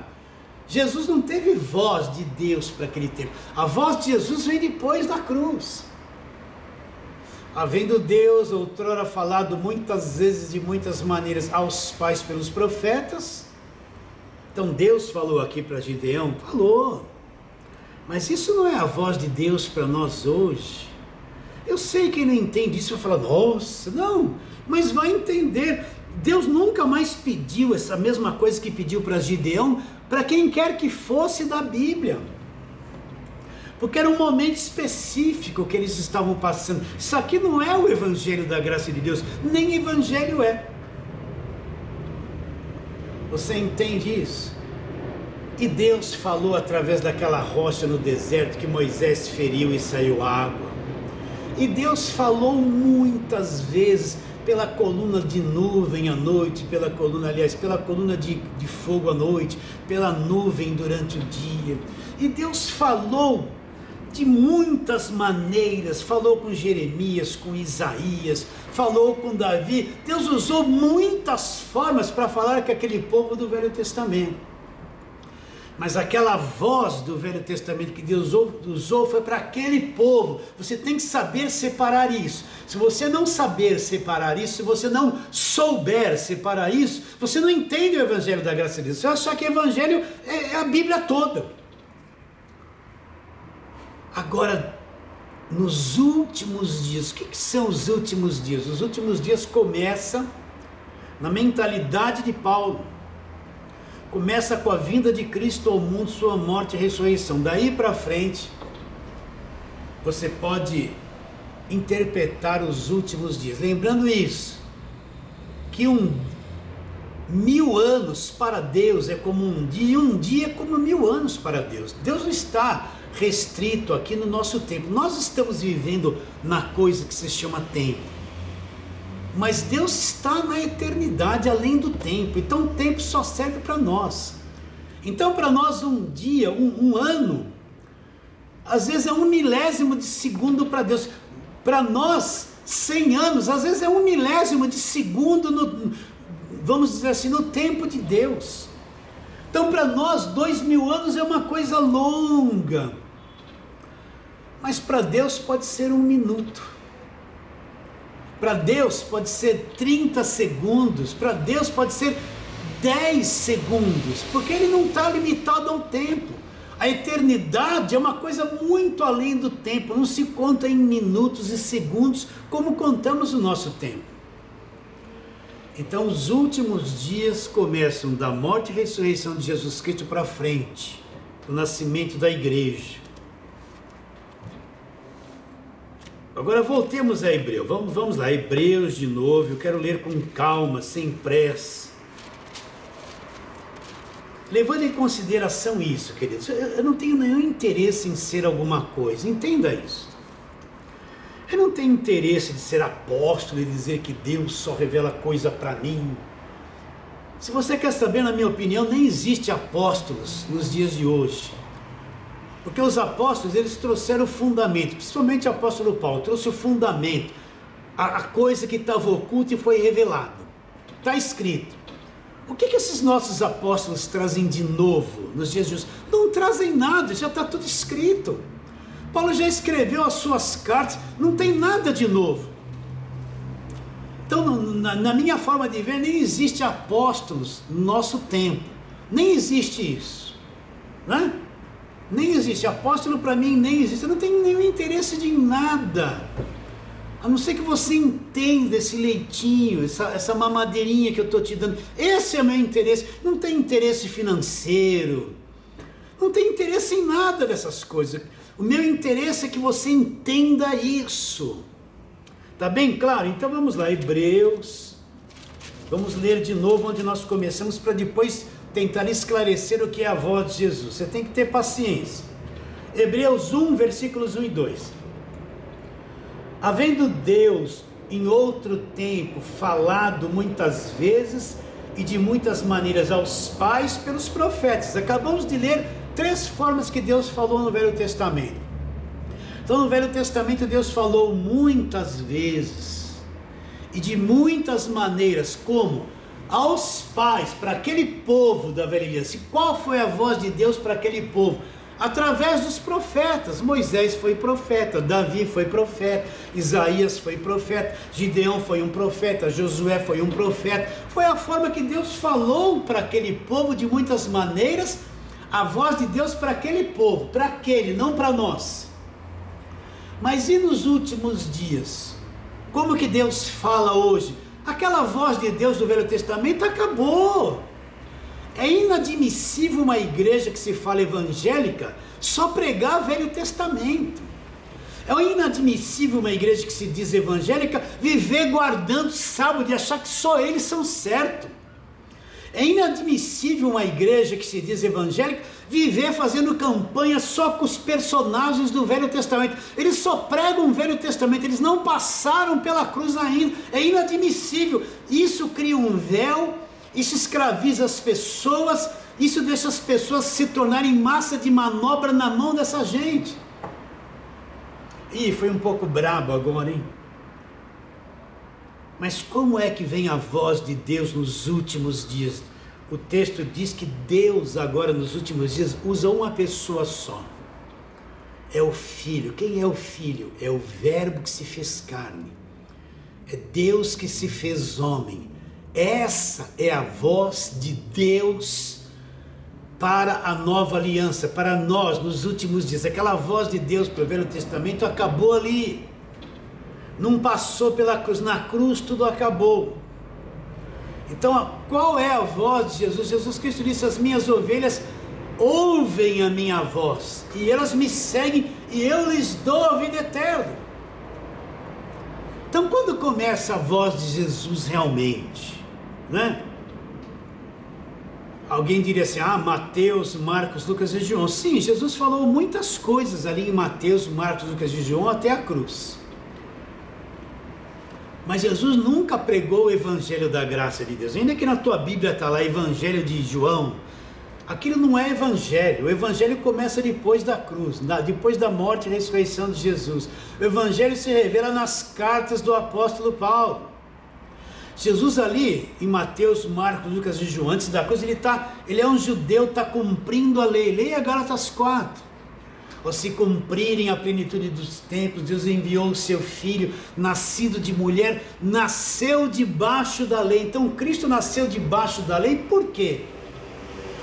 Jesus não teve voz de Deus para aquele tempo. A voz de Jesus vem depois da cruz. Havendo Deus outrora falado muitas vezes, de muitas maneiras, aos pais pelos profetas, então Deus falou aqui para Gideão, falou, mas isso não é a voz de Deus para nós hoje. Eu sei que quem não entende isso vai falar, nossa, não, mas vai entender. Deus nunca mais pediu essa mesma coisa que pediu para Gideão, para quem quer que fosse da Bíblia. Porque era um momento específico que eles estavam passando. Isso aqui não é o Evangelho da graça de Deus, nem Evangelho é. Você entende isso? E Deus falou através daquela rocha no deserto que Moisés feriu e saiu água. E Deus falou muitas vezes pela coluna de nuvem à noite, pela coluna de fogo à noite, pela nuvem durante o dia. E Deus falou de muitas maneiras, falou com Jeremias, com Isaías, falou com Davi. Deus usou muitas formas para falar com aquele povo do Velho Testamento. Mas aquela voz do Velho Testamento que Deus usou foi para aquele povo. Você tem que saber separar isso. Se você não saber separar isso, se você não souber separar isso, você não entende o Evangelho da graça de Deus. Você acha que o Evangelho é a Bíblia toda. Agora, nos últimos dias, o que são os últimos dias? Os últimos dias começam na mentalidade de Paulo. Começa com a vinda de Cristo ao mundo, sua morte e ressurreição. Daí para frente, você pode interpretar os últimos dias. Lembrando isso, que 1000 anos para Deus é como um dia é como 1000 anos para Deus. Deus não está restrito aqui no nosso tempo. Nós estamos vivendo na coisa que se chama tempo, mas Deus está na eternidade, além do tempo. Então o tempo só serve para nós. Então para nós um dia, um ano, às vezes é 1 milésimo de segundo para Deus. Para nós 100 anos, às vezes é 1 milésimo de segundo vamos dizer assim, no tempo de Deus. Então para nós 2000 anos é uma coisa longa, mas para Deus pode ser 1 minuto, para Deus pode ser 30 segundos, para Deus pode ser 10 segundos, porque Ele não está limitado ao tempo. A eternidade é uma coisa muito além do tempo, não se conta em minutos e segundos como contamos o nosso tempo. Então os últimos dias começam da morte e ressurreição de Jesus Cristo para frente, o nascimento da igreja. Agora voltemos a Hebreus, vamos lá, Hebreus de novo. Eu quero ler com calma, sem pressa, levando em consideração isso, queridos. Eu não tenho nenhum interesse em ser alguma coisa, entenda isso. Eu não tenho interesse de ser apóstolo e dizer que Deus só revela coisa para mim. Se você quer saber, na minha opinião, nem existe apóstolos nos dias de hoje. Porque os apóstolos, eles trouxeram o fundamento, principalmente o apóstolo Paulo, trouxe o fundamento, a coisa que estava oculta e foi revelada. Está escrito. O que esses nossos apóstolos trazem de novo nos dias de hoje? Não trazem nada, já está tudo escrito. Paulo já escreveu as suas cartas, não tem nada de novo. Então, na minha forma de ver, nem existe apóstolos no nosso tempo. Nem existe isso. Né? Nem existe. Apóstolo para mim nem existe. Eu não tenho nenhum interesse de nada. A não ser que você entenda esse leitinho, essa mamadeirinha que eu estou te dando. Esse é o meu interesse. Não tem interesse financeiro. Não tem interesse em nada dessas coisas. O meu interesse é que você entenda isso. Tá bem claro? Então vamos lá, Hebreus. Vamos ler de novo onde nós começamos, para depois tentar esclarecer o que é a voz de Jesus. Você tem que ter paciência. Hebreus 1, versículos 1 e 2. Havendo Deus em outro tempo falado muitas vezes e de muitas maneiras aos pais pelos profetas. Acabamos de ler 3 formas que Deus falou no Velho Testamento. Então no Velho Testamento Deus falou muitas vezes e de muitas maneiras, como aos pais, para aquele povo da velha aliança. E qual foi a voz de Deus para aquele povo? Através dos profetas. Moisés foi profeta, Davi foi profeta, Isaías foi profeta, Gideão foi um profeta, Josué foi um profeta. Foi a forma que Deus falou para aquele povo de muitas maneiras, a voz de Deus para aquele povo, para aquele, não para nós. Mas e nos últimos dias? Como que Deus fala hoje? Aquela voz de Deus do Velho Testamento acabou. É inadmissível uma igreja que se fala evangélica só pregar Velho Testamento. É inadmissível uma igreja que se diz evangélica viver guardando sábado e achar que só eles são certos. É inadmissível uma igreja que se diz evangélica viver fazendo campanha só com os personagens do Velho Testamento. Eles só pregam o Velho Testamento, eles não passaram pela cruz ainda. É inadmissível. Isso cria um véu, isso escraviza as pessoas, isso deixa as pessoas se tornarem massa de manobra na mão dessa gente. Ih, foi um pouco brabo agora, hein? Mas como é que vem a voz de Deus nos últimos dias? O texto diz que Deus agora nos últimos dias usa uma pessoa só. É o Filho. Quem é o Filho? É o Verbo que se fez carne. É Deus que se fez homem. Essa é a voz de Deus para a nova aliança, para nós nos últimos dias. Aquela voz de Deus para o Velho Testamento acabou ali. Não passou pela cruz, na cruz tudo acabou. Então qual é a voz de Jesus? Jesus Cristo disse: as minhas ovelhas ouvem a minha voz e elas me seguem e eu lhes dou a vida eterna. Então quando começa a voz de Jesus realmente, né? Alguém diria assim: Mateus, Marcos, Lucas e João. Sim, Jesus falou muitas coisas ali em Mateus, Marcos, Lucas e João até a cruz. Mas Jesus nunca pregou o evangelho da graça de Deus. Ainda que na tua Bíblia está lá evangelho de João, aquilo não é evangelho. O evangelho começa depois da cruz, depois da morte e ressurreição de Jesus. O evangelho se revela nas cartas do apóstolo Paulo. Jesus ali em Mateus, Marcos, Lucas e João, antes da cruz, ele é um judeu, está cumprindo a lei. Leia Gálatas 4. Ao se cumprirem a plenitude dos tempos, Deus enviou o seu Filho, nascido de mulher, nasceu debaixo da lei. Então Cristo nasceu debaixo da lei, por quê?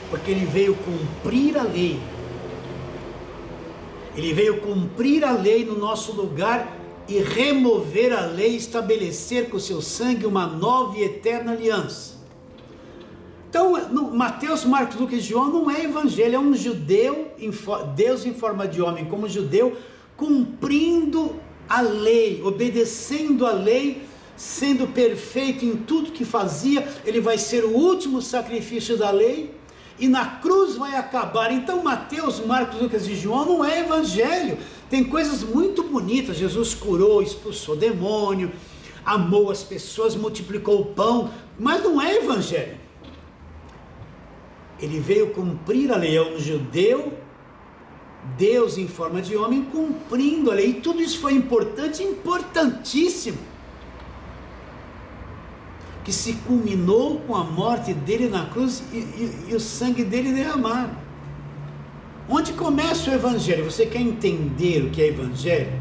Porque ele veio cumprir a lei. Ele veio cumprir a lei no nosso lugar e remover a lei, estabelecer com o seu sangue uma nova e eterna aliança. Então, Mateus, Marcos, Lucas e João não é evangelho, é um judeu, Deus em forma de homem como judeu, cumprindo a lei, obedecendo a lei, sendo perfeito em tudo que fazia. Ele vai ser o último sacrifício da lei e na cruz vai acabar. Então Mateus, Marcos, Lucas e João não é evangelho. Tem coisas muito bonitas. Jesus curou, expulsou demônio, amou as pessoas, multiplicou o pão, mas não é evangelho. Ele veio cumprir a lei, é um judeu, Deus em forma de homem, cumprindo a lei. E tudo isso foi importante, importantíssimo, que se culminou com a morte dele na cruz e o sangue dele derramado. Onde começa o Evangelho? Você quer entender o que é Evangelho?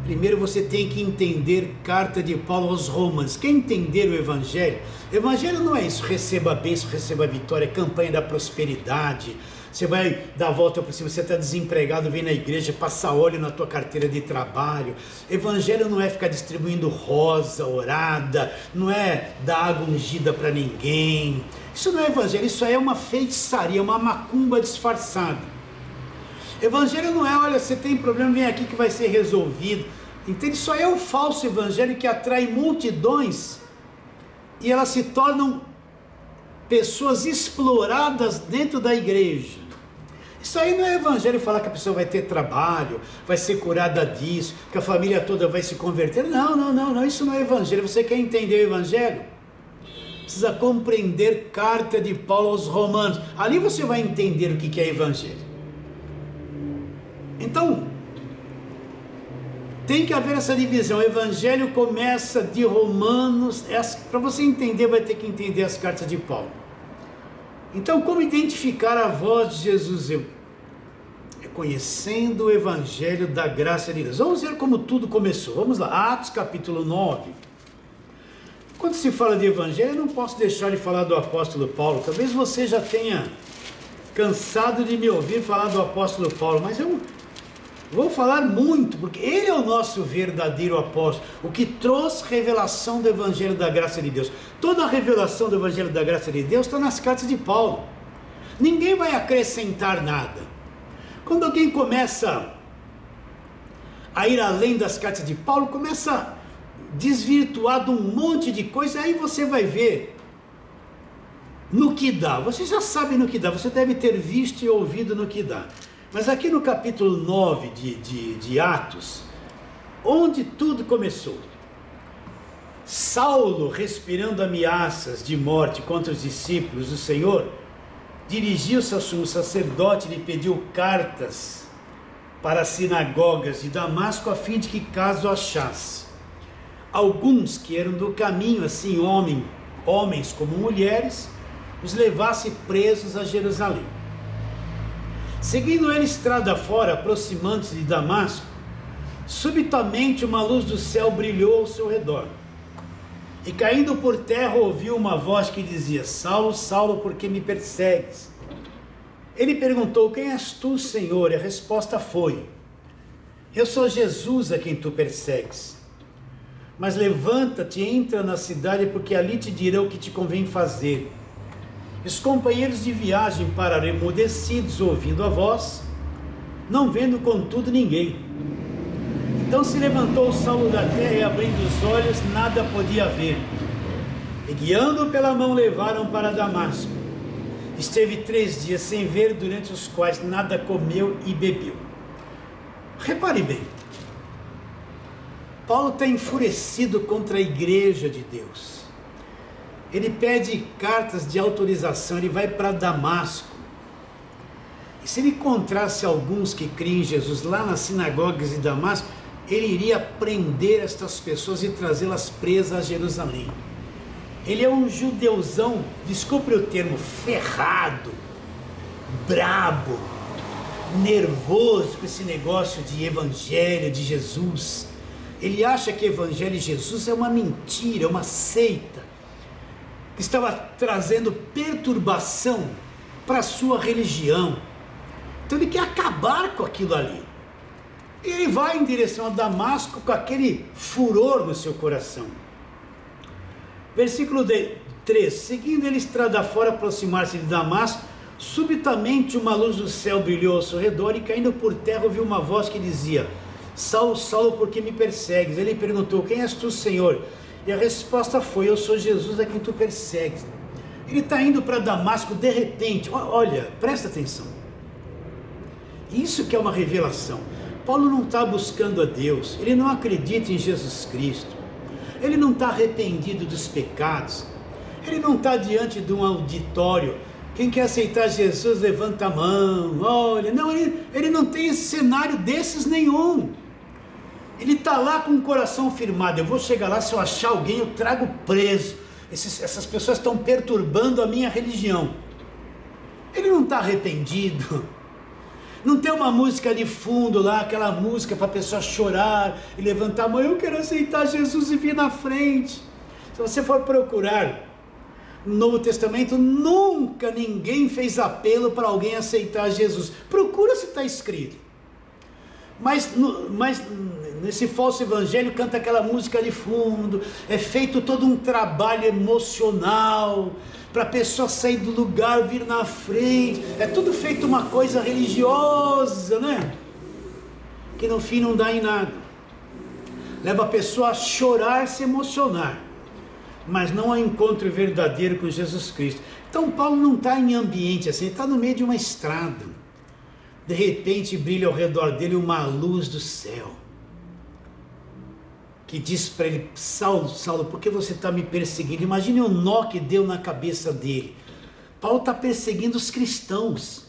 Primeiro você tem que entender carta de Paulo aos Romanos. Quer entender o Evangelho? Evangelho não é isso, receba a bênção, receba a vitória, campanha da prosperidade. Você vai dar a volta por cima, você está desempregado, vem na igreja, passa óleo na tua carteira de trabalho. Evangelho não é ficar distribuindo rosa, orada, não é dar água ungida para ninguém. Isso não é evangelho, isso aí é uma feitiçaria, uma macumba disfarçada. Evangelho não é, olha, você tem problema, vem aqui que vai ser resolvido. Entende? Isso aí é o falso evangelho que atrai multidões e elas se tornam pessoas exploradas dentro da igreja. Isso aí não é evangelho falar que a pessoa vai ter trabalho, vai ser curada disso, que a família toda vai se converter. Não, isso não é evangelho. Você quer entender o evangelho? Precisa compreender carta de Paulo aos Romanos. Ali você vai entender o que é evangelho. Então, tem que haver essa divisão. O evangelho começa de Romanos. Para você entender, vai ter que entender as cartas de Paulo. Então, como identificar a voz de Jesus? É conhecendo o evangelho da graça de Deus. Vamos ver como tudo começou. Vamos lá, Atos capítulo 9. Quando se fala de evangelho, eu não posso deixar de falar do apóstolo Paulo. Talvez você já tenha cansado de me ouvir falar do apóstolo Paulo, mas eu vou falar muito, porque ele é o nosso verdadeiro apóstolo, o que trouxe revelação do evangelho da graça de Deus. Toda a revelação do evangelho da graça de Deus está nas cartas de Paulo. Ninguém vai acrescentar nada. Quando alguém começa a ir além das cartas de Paulo, começa a desvirtuar de um monte de coisa, aí você vai ver no que dá. Você já sabe no que dá, você deve ter visto e ouvido no que dá. Mas aqui no capítulo 9 de Atos, onde tudo começou, Saulo, respirando ameaças de morte contra os discípulos do Senhor, dirigiu-se ao sumo sacerdote e lhe pediu cartas para as sinagogas de Damasco, a fim de que, caso achasse alguns que eram do caminho, assim homens como mulheres, os levasse presos a Jerusalém. Seguindo ele estrada fora, aproximando-se de Damasco, subitamente uma luz do céu brilhou ao seu redor. E caindo por terra ouviu uma voz que dizia: Saulo, Saulo, por que me persegues? Ele perguntou: quem és tu, Senhor? E a resposta foi: eu sou Jesus a quem tu persegues. Mas levanta-te e entra na cidade, porque ali te dirão o que te convém fazer. Os companheiros de viagem pararam emudecidos, ouvindo a voz, não vendo contudo ninguém. Então se levantou Saulo da terra e, abrindo os olhos, nada podia ver. E guiando-o pela mão, levaram para Damasco. Esteve 3 dias sem ver, durante os quais nada comeu e bebeu. Repare bem, Paulo está enfurecido contra a igreja de Deus. Ele pede cartas de autorização, ele vai para Damasco. E se ele encontrasse alguns que criam em Jesus lá nas sinagogas de Damasco, ele iria prender estas pessoas e trazê-las presas a Jerusalém. Ele é um judeuzão, desculpe o termo, ferrado, brabo, nervoso com esse negócio de evangelho de Jesus. Ele acha que evangelho de Jesus é uma mentira, é uma seita, que estava trazendo perturbação para a sua religião. Então ele quer acabar com aquilo ali. E ele vai em direção a Damasco com aquele furor no seu coração. Versículo 3. Seguindo ele estrada fora, aproximar-se de Damasco, subitamente uma luz do céu brilhou ao seu redor, e caindo por terra ouviu uma voz que dizia: Saulo, Saulo, por que me persegues? Ele perguntou: quem és tu, Senhor? E a resposta foi: eu sou Jesus a quem tu persegues. Ele está indo para Damasco, de repente, olha, presta atenção. Isso que é uma revelação. Paulo não está buscando a Deus, ele não acredita em Jesus Cristo, ele não está arrependido dos pecados, ele não está diante de um auditório Quem quer aceitar Jesus, levanta a mão. Olha, não, ele não tem cenário desses nenhum. Ele está lá com o coração firmado. Eu vou chegar lá, se eu achar alguém, eu trago preso. Essas pessoas estão perturbando a minha religião. Ele não está arrependido. Não tem uma música de fundo lá, aquela música para a pessoa chorar e levantar a mão. Eu quero aceitar Jesus e vir na frente. Se você for procurar no Novo Testamento, nunca ninguém fez apelo para alguém aceitar Jesus. Procura se está escrito. Mas nesse falso evangelho canta aquela música de fundo, é feito todo um trabalho emocional para a pessoa sair do lugar, vir na frente, é tudo feito uma coisa religiosa, né? Que no fim não dá em nada, leva a pessoa a chorar, se emocionar, mas não há encontro verdadeiro com Jesus Cristo. Então Paulo não está em ambiente assim, ele está no meio de uma estrada. De repente brilha ao redor dele uma luz do céu, que diz para ele: Saulo, Saulo, por que você está me perseguindo? Imagine o nó que deu na cabeça dele. Paulo está perseguindo os cristãos,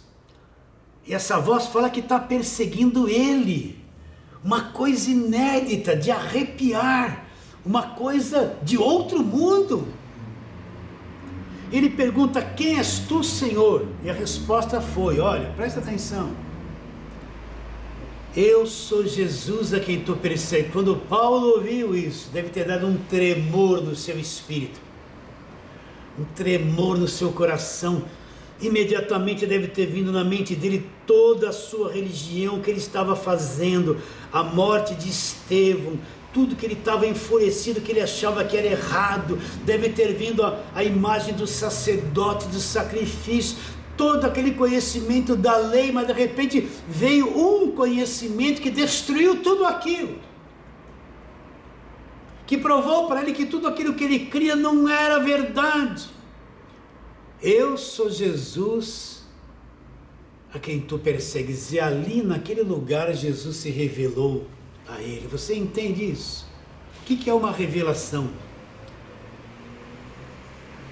e essa voz fala que está perseguindo ele. Uma coisa inédita, de arrepiar, uma coisa de outro mundo. Ele pergunta: quem és tu, Senhor? E a resposta foi: olha, presta atenção, eu sou Jesus a quem tu persegues. Quando Paulo ouviu isso, deve ter dado um tremor no seu espírito, um tremor no seu coração. Imediatamente deve ter vindo na mente dele toda a sua religião que ele estava fazendo, a morte de Estevão, tudo que ele estava enfurecido, que ele achava que era errado. Deve ter vindo a imagem do sacerdote, do sacrifício, todo aquele conhecimento da lei, mas de repente veio um conhecimento que destruiu tudo aquilo, que provou para ele que tudo aquilo que ele cria não era verdade. Eu sou Jesus a quem tu persegues. E ali naquele lugar Jesus se revelou a ele. Você entende isso? O que é uma revelação?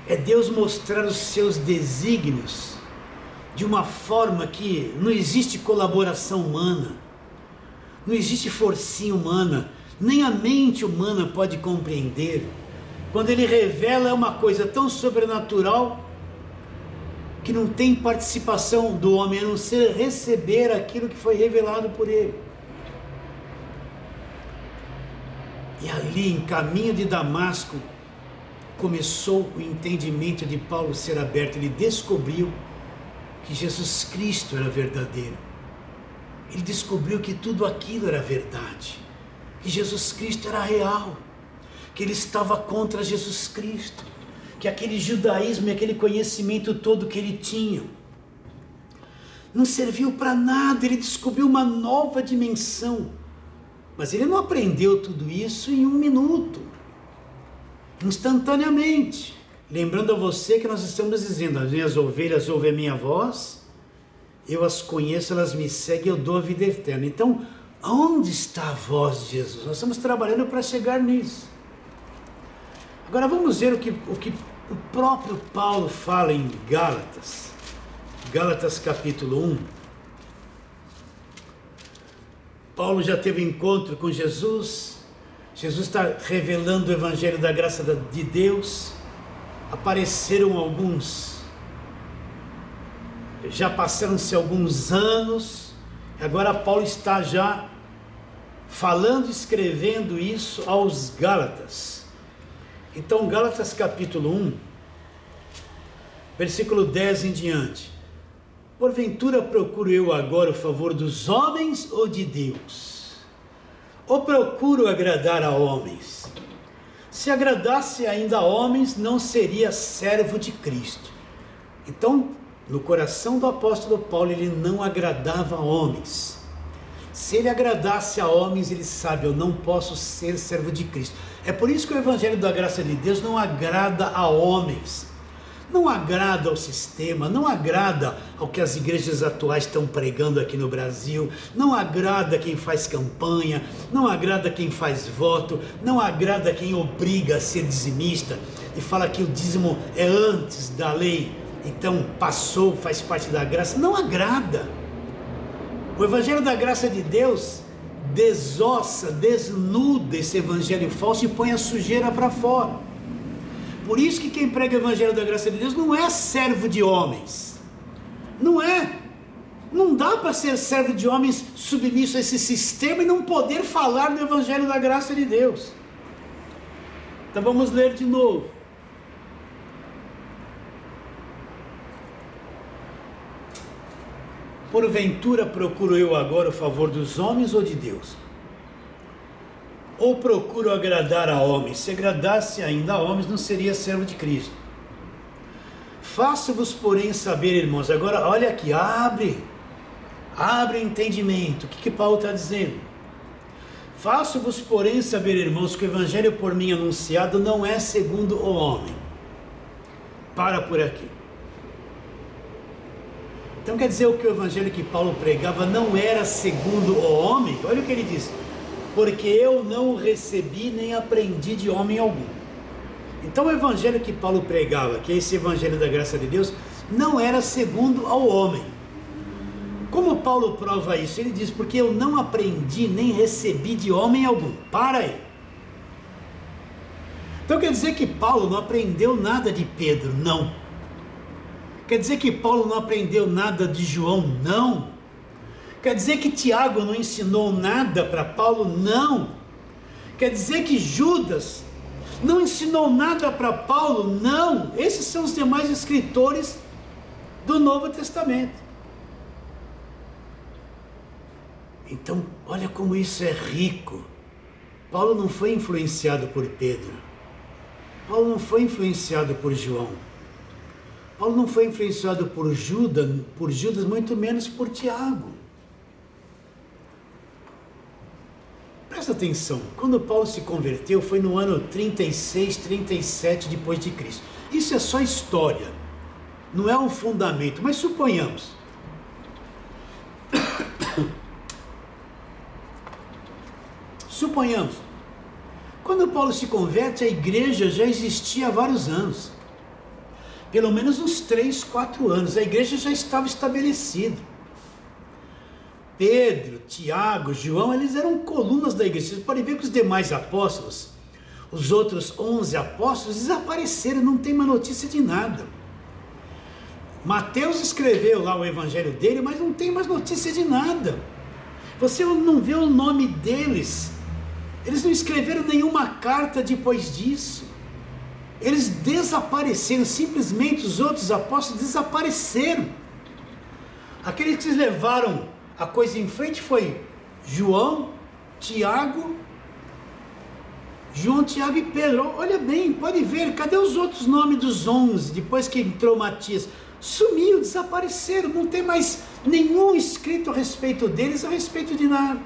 É Deus mostrar os seus desígnios de uma forma que não existe colaboração humana, não existe forcinha humana, nem a mente humana pode compreender. Quando ele revela, é uma coisa tão sobrenatural que não tem participação do homem, a não ser receber aquilo que foi revelado por ele. E ali, em caminho de Damasco, começou o entendimento de Paulo ser aberto. Ele descobriu que Jesus Cristo era verdadeiro. Ele descobriu que tudo aquilo era verdade, que Jesus Cristo era real, que ele estava contra Jesus Cristo, que aquele judaísmo e aquele conhecimento todo que ele tinha não serviu para nada. Ele descobriu uma nova dimensão, mas ele não aprendeu tudo isso em um minuto, instantaneamente. Lembrando a você que nós estamos dizendo: as minhas ovelhas ouvem a minha voz, eu as conheço, elas me seguem, eu dou a vida eterna. Então, onde está a voz de Jesus? Nós estamos trabalhando para chegar nisso. Agora vamos ver o que o próprio Paulo fala em Gálatas. Gálatas capítulo 1. Paulo já teve encontro com Jesus. Jesus está revelando o evangelho da graça de Deus. Apareceram alguns, já passaram-se alguns anos, agora Paulo está já falando, escrevendo isso aos Gálatas. Então, Gálatas capítulo 1, versículo 10 em diante: porventura procuro eu agora o favor dos homens ou de Deus? Ou procuro agradar a homens? Se agradasse ainda a homens, não seria servo de Cristo. Então, no coração do apóstolo Paulo, ele não agradava a homens. Se ele agradasse a homens, ele sabe: eu não posso ser servo de Cristo. É por isso que o evangelho da graça de Deus não agrada a homens, não agrada ao sistema, não agrada ao que as igrejas atuais estão pregando aqui no Brasil, não agrada quem faz campanha, não agrada quem faz voto, não agrada quem obriga a ser dizimista e fala que o dízimo é antes da lei então passou, faz parte da graça, não agrada. O evangelho da graça de Deus desossa, desnuda esse evangelho falso e põe a sujeira para fora. Por isso que quem prega o evangelho da graça de Deus não é servo de homens. Não dá para ser servo de homens submisso a esse sistema e não poder falar do evangelho da graça de Deus. Então vamos ler de novo. Porventura procuro eu agora o favor dos homens ou de Deus? Ou procuro agradar a homens? Se agradasse ainda a homens, não seria servo de Cristo. Faço-vos, porém, saber, irmãos. Agora, olha aqui, abre o entendimento. O que Paulo está dizendo? Faço-vos, porém, saber, irmãos, que o evangelho por mim anunciado não é segundo o homem. Para por aqui. Então quer dizer, o que o evangelho que Paulo pregava não era segundo o homem? Olha o que ele diz: porque eu não o recebi nem aprendi de homem algum. Então o evangelho que Paulo pregava, que é esse evangelho da graça de Deus, não era segundo ao homem. Como Paulo prova isso? Ele diz: porque eu não aprendi nem recebi de homem algum. Para aí. Então quer dizer que Paulo não aprendeu nada de Pedro? Não. Quer dizer que Paulo não aprendeu nada de João? Não. Quer dizer que Tiago não ensinou nada para Paulo? Não. Quer dizer que Judas não ensinou nada para Paulo? Não. Esses são os demais escritores do Novo Testamento. Então, olha como isso é rico. Paulo não foi influenciado por Pedro. Paulo não foi influenciado por João. Paulo não foi influenciado por Judas, muito menos por Tiago. Presta atenção, quando Paulo se converteu foi no ano 36, 37 depois de Cristo. Isso é só história, não é um fundamento, mas suponhamos. Quando Paulo se converte, a igreja já existia há vários anos. Pelo menos uns 3, 4 anos, a igreja já estava estabelecida. Pedro, Tiago, João, eles eram colunas da igreja. Vocês podem ver que os demais apóstolos, os outros 11 apóstolos, desapareceram, não tem mais notícia de nada. Mateus escreveu lá o evangelho dele, mas não tem mais notícia de nada. Você não vê o nome deles. Eles não escreveram nenhuma carta depois disso. Eles desapareceram, simplesmente os outros apóstolos desapareceram. Aqueles que levaram a coisa em frente foi João, Tiago e Pedro. Olha bem, pode ver, cadê os outros nomes dos 11, depois que entrou Matias? Sumiu, desapareceram, não tem mais nenhum escrito a respeito deles, a respeito de nada.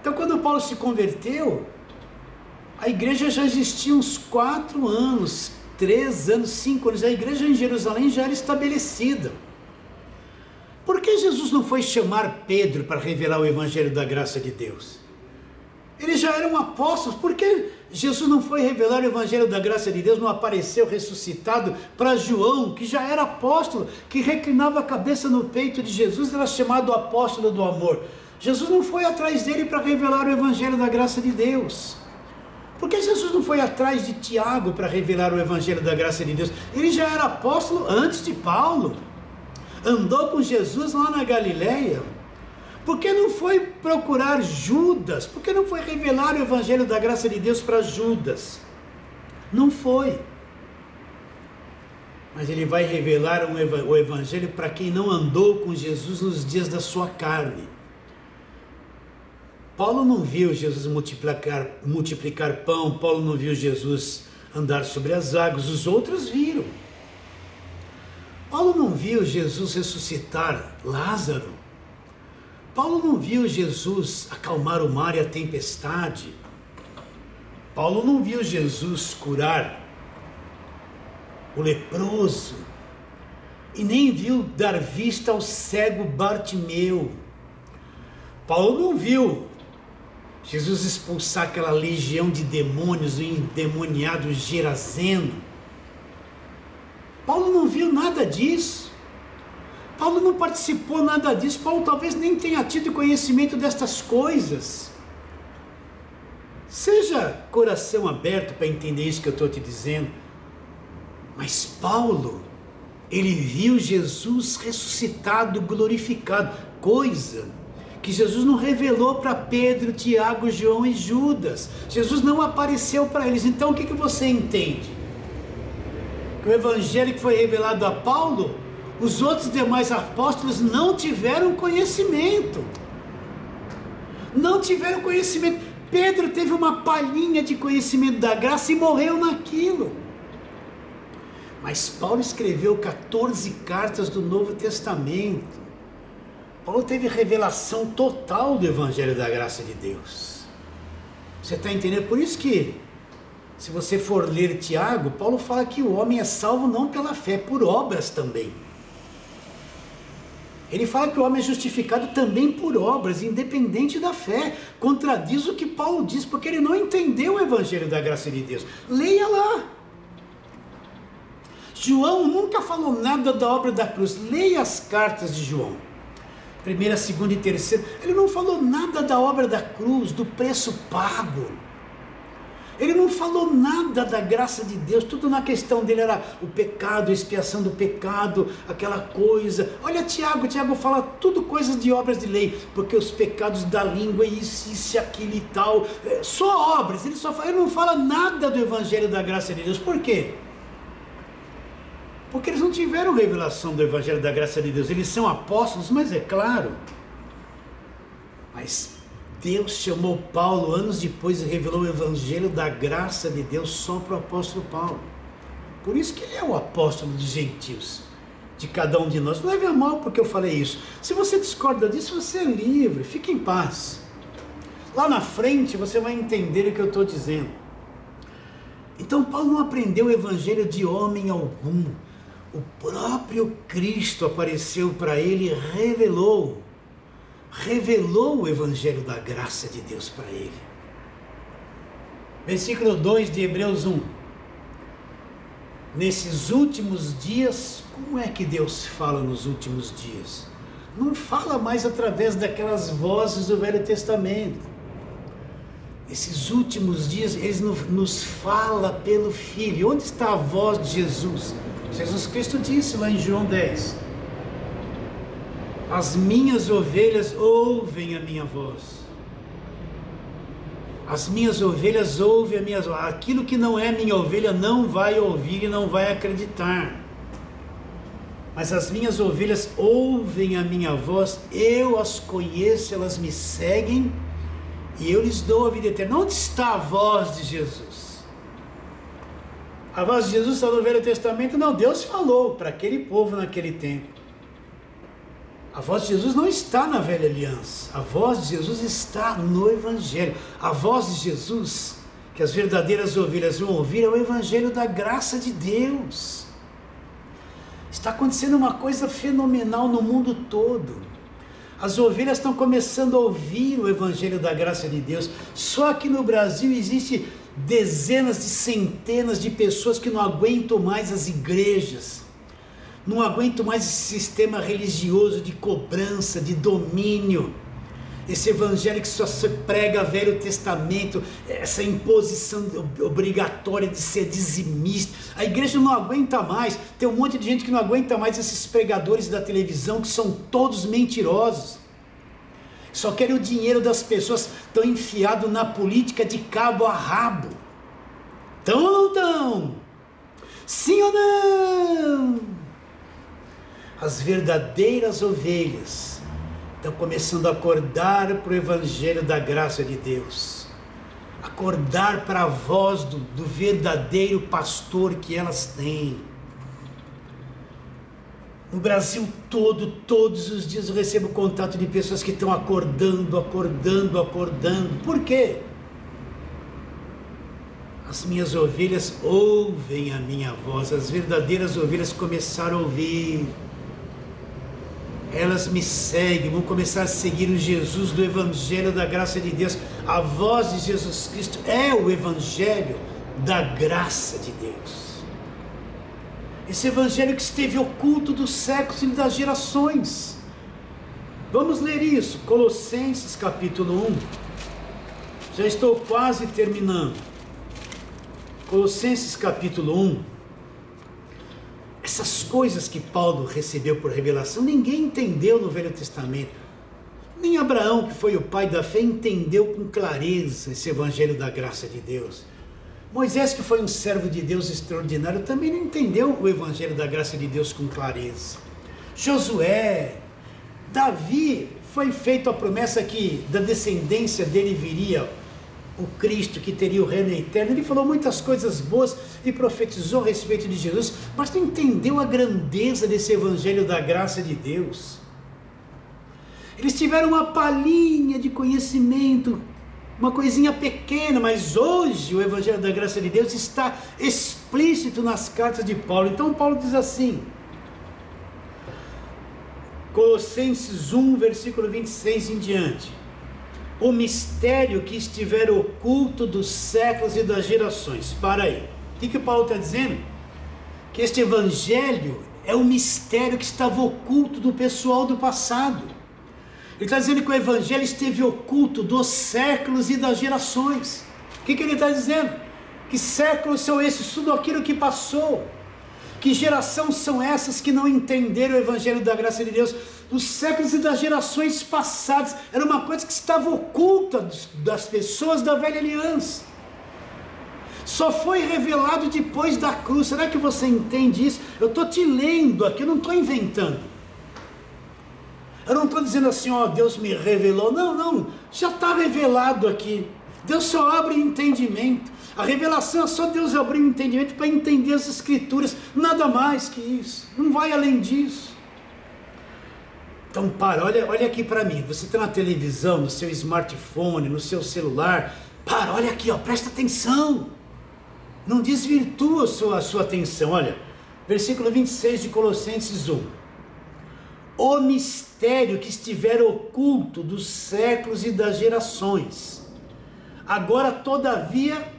Então quando Paulo se converteu, a igreja já existia uns 4 anos, 3 anos, 5 anos, a igreja em Jerusalém já era estabelecida. Por que Jesus não foi chamar Pedro para revelar o evangelho da graça de Deus? Eles já eram apóstolos, por que Jesus não foi revelar o evangelho da graça de Deus, não apareceu ressuscitado para João, que já era apóstolo, que reclinava a cabeça no peito de Jesus, era chamado apóstolo do amor? Jesus não foi atrás dele para revelar o evangelho da graça de Deus. Por que Jesus não foi atrás de Tiago para revelar o evangelho da graça de Deus? Ele já era apóstolo antes de Paulo, andou com Jesus lá na Galileia. Por que não foi procurar Judas? Por que não foi revelar o evangelho da graça de Deus para Judas? Não foi. Mas ele vai revelar o evangelho para quem não andou com Jesus nos dias da sua carne. Paulo não viu Jesus multiplicar pão, Paulo não viu Jesus andar sobre as águas, os outros viram. Paulo não viu Jesus ressuscitar Lázaro. Paulo não viu Jesus acalmar o mar e a tempestade. Paulo não viu Jesus curar o leproso. E nem viu dar vista ao cego Bartimeu. Paulo não viu Jesus expulsar aquela legião de demônios, o endemoniado Gerazeno. Paulo não viu nada disso. Paulo não participou nada disso. Paulo talvez nem tenha tido conhecimento destas coisas. Seja coração aberto para entender isso que eu estou te dizendo. Mas Paulo, ele viu Jesus ressuscitado, glorificado, coisa que Jesus não revelou para Pedro, Tiago, João e Judas. Jesus não apareceu para eles. Então o que você entende? Que o evangelho que foi revelado a Paulo, os outros demais apóstolos não tiveram conhecimento. Não tiveram conhecimento. Pedro teve uma palhinha de conhecimento da graça e morreu naquilo. Mas Paulo escreveu 14 cartas do Novo Testamento. Paulo teve revelação total do Evangelho da graça de Deus. Você está entendendo? Por isso que, se você for ler Tiago, Paulo fala que o homem é salvo não pela fé, por obras também. Ele fala que o homem é justificado também por obras, independente da fé. Contradiz o que Paulo diz, porque ele não entendeu o Evangelho da graça de Deus. Leia lá. João nunca falou nada da obra da cruz. Leia as cartas de João. 1ª, 2ª e 3ª. Ele não falou nada da obra da cruz, do preço pago. Ele não falou nada da graça de Deus. Tudo na questão dele era o pecado, a expiação do pecado, aquela coisa. Olha Tiago fala tudo coisas de obras de lei, porque os pecados da língua, isso, aquilo e tal, só obras. Ele não fala nada do Evangelho da graça de Deus. Por quê? Porque eles não tiveram revelação do Evangelho da graça de Deus. Eles são apóstolos, mas é claro. Mas Deus chamou Paulo anos depois e revelou o Evangelho da graça de Deus só para o apóstolo Paulo. Por isso que ele é o apóstolo dos gentios, de cada um de nós. Não leve a mal porque eu falei isso. Se você discorda disso, você é livre, fique em paz. Lá na frente você vai entender o que eu estou dizendo. Então Paulo não aprendeu o Evangelho de homem algum. O próprio Cristo apareceu para ele e revelou o Evangelho da graça de Deus para ele. Versículo 2 de Hebreus 1. Nesses últimos dias, como é que Deus fala nos últimos dias? Não fala mais através daquelas vozes do Velho Testamento. Esses últimos dias, Ele nos fala pelo Filho. Onde está a voz de Jesus? Jesus Cristo disse lá em João 10. As minhas ovelhas ouvem a minha voz. As minhas ovelhas ouvem a minha voz. Aquilo que não é minha ovelha não vai ouvir e não vai acreditar. Mas as minhas ovelhas ouvem a minha voz, eu as conheço, elas me seguem e eu lhes dou a vida eterna. Onde está a voz de Jesus? A voz de Jesus está no Velho Testamento? Não, Deus falou para aquele povo naquele tempo. A voz de Jesus não está na velha aliança, a voz de Jesus está no Evangelho. A voz de Jesus, que as verdadeiras ovelhas vão ouvir, é o Evangelho da graça de Deus. Está acontecendo uma coisa fenomenal no mundo todo. As ovelhas estão começando a ouvir o Evangelho da graça de Deus. Só que no Brasil existe dezenas de centenas de pessoas que não aguentam mais as igrejas. Não aguento mais esse sistema religioso de cobrança, de domínio. Esse evangelho que só se prega Velho Testamento, essa imposição obrigatória de ser dizimista. A igreja não aguenta mais. Tem um monte de gente que não aguenta mais esses pregadores da televisão, que são todos mentirosos. Só querem o dinheiro das pessoas, estão enfiados na política de cabo a rabo. Estão ou não estão? Sim ou não? As verdadeiras ovelhas estão começando a acordar para o Evangelho da graça de Deus, acordar para a voz do verdadeiro pastor que elas têm. No Brasil todo, todos os dias eu recebo contato de pessoas que estão acordando. Por quê? As minhas ovelhas ouvem a minha voz, as verdadeiras ovelhas começaram a ouvir. Elas me seguem, vão começar a seguir o Jesus do Evangelho da graça de Deus. A voz de Jesus Cristo é o Evangelho da graça de Deus. Esse evangelho que esteve oculto dos séculos e das gerações. Vamos ler isso, Colossenses capítulo 1. Já estou quase terminando. Colossenses capítulo 1. Essas coisas que Paulo recebeu por revelação, ninguém entendeu no Velho Testamento. Nem Abraão, que foi o pai da fé, entendeu com clareza esse evangelho da graça de Deus. Moisés, que foi um servo de Deus extraordinário, também não entendeu o evangelho da graça de Deus com clareza. Josué, Davi, foi feita a promessa que da descendência dele viria o Cristo, que teria o reino eterno. Ele falou muitas coisas boas e profetizou a respeito de Jesus, mas não entendeu a grandeza desse evangelho da graça de Deus. Eles tiveram uma palhinha de conhecimento, uma coisinha pequena, mas hoje o evangelho da graça de Deus está explícito nas cartas de Paulo. Então Paulo diz assim, Colossenses 1, versículo 26 em diante: o mistério que estiver oculto dos séculos e das gerações. Para aí, o que Paulo está dizendo? Que este evangelho é um mistério que estava oculto do pessoal do passado. Ele está dizendo que o evangelho esteve oculto dos séculos e das gerações. O que ele está dizendo? Que séculos são esses? Tudo aquilo que passou. Que gerações são essas que não entenderam o evangelho da graça de Deus? Dos séculos e das gerações passadas. Era uma coisa que estava oculta das pessoas da velha aliança. Só foi revelado depois da cruz. Será que você entende isso? Eu estou te lendo aqui, eu não estou inventando. Eu não estou dizendo assim, ó, Deus me revelou. Não, já está revelado aqui. Deus só abre o entendimento. A revelação é só Deus abrir o entendimento para entender as escrituras. Nada mais que isso. Não vai além disso. Então olha aqui para mim. Você está na televisão, no seu smartphone, no seu celular. Olha aqui, ó, presta atenção. Não desvirtua a sua atenção. Olha, versículo 26 de Colossenses 1. O mistério que estiver oculto dos séculos e das gerações, agora todavia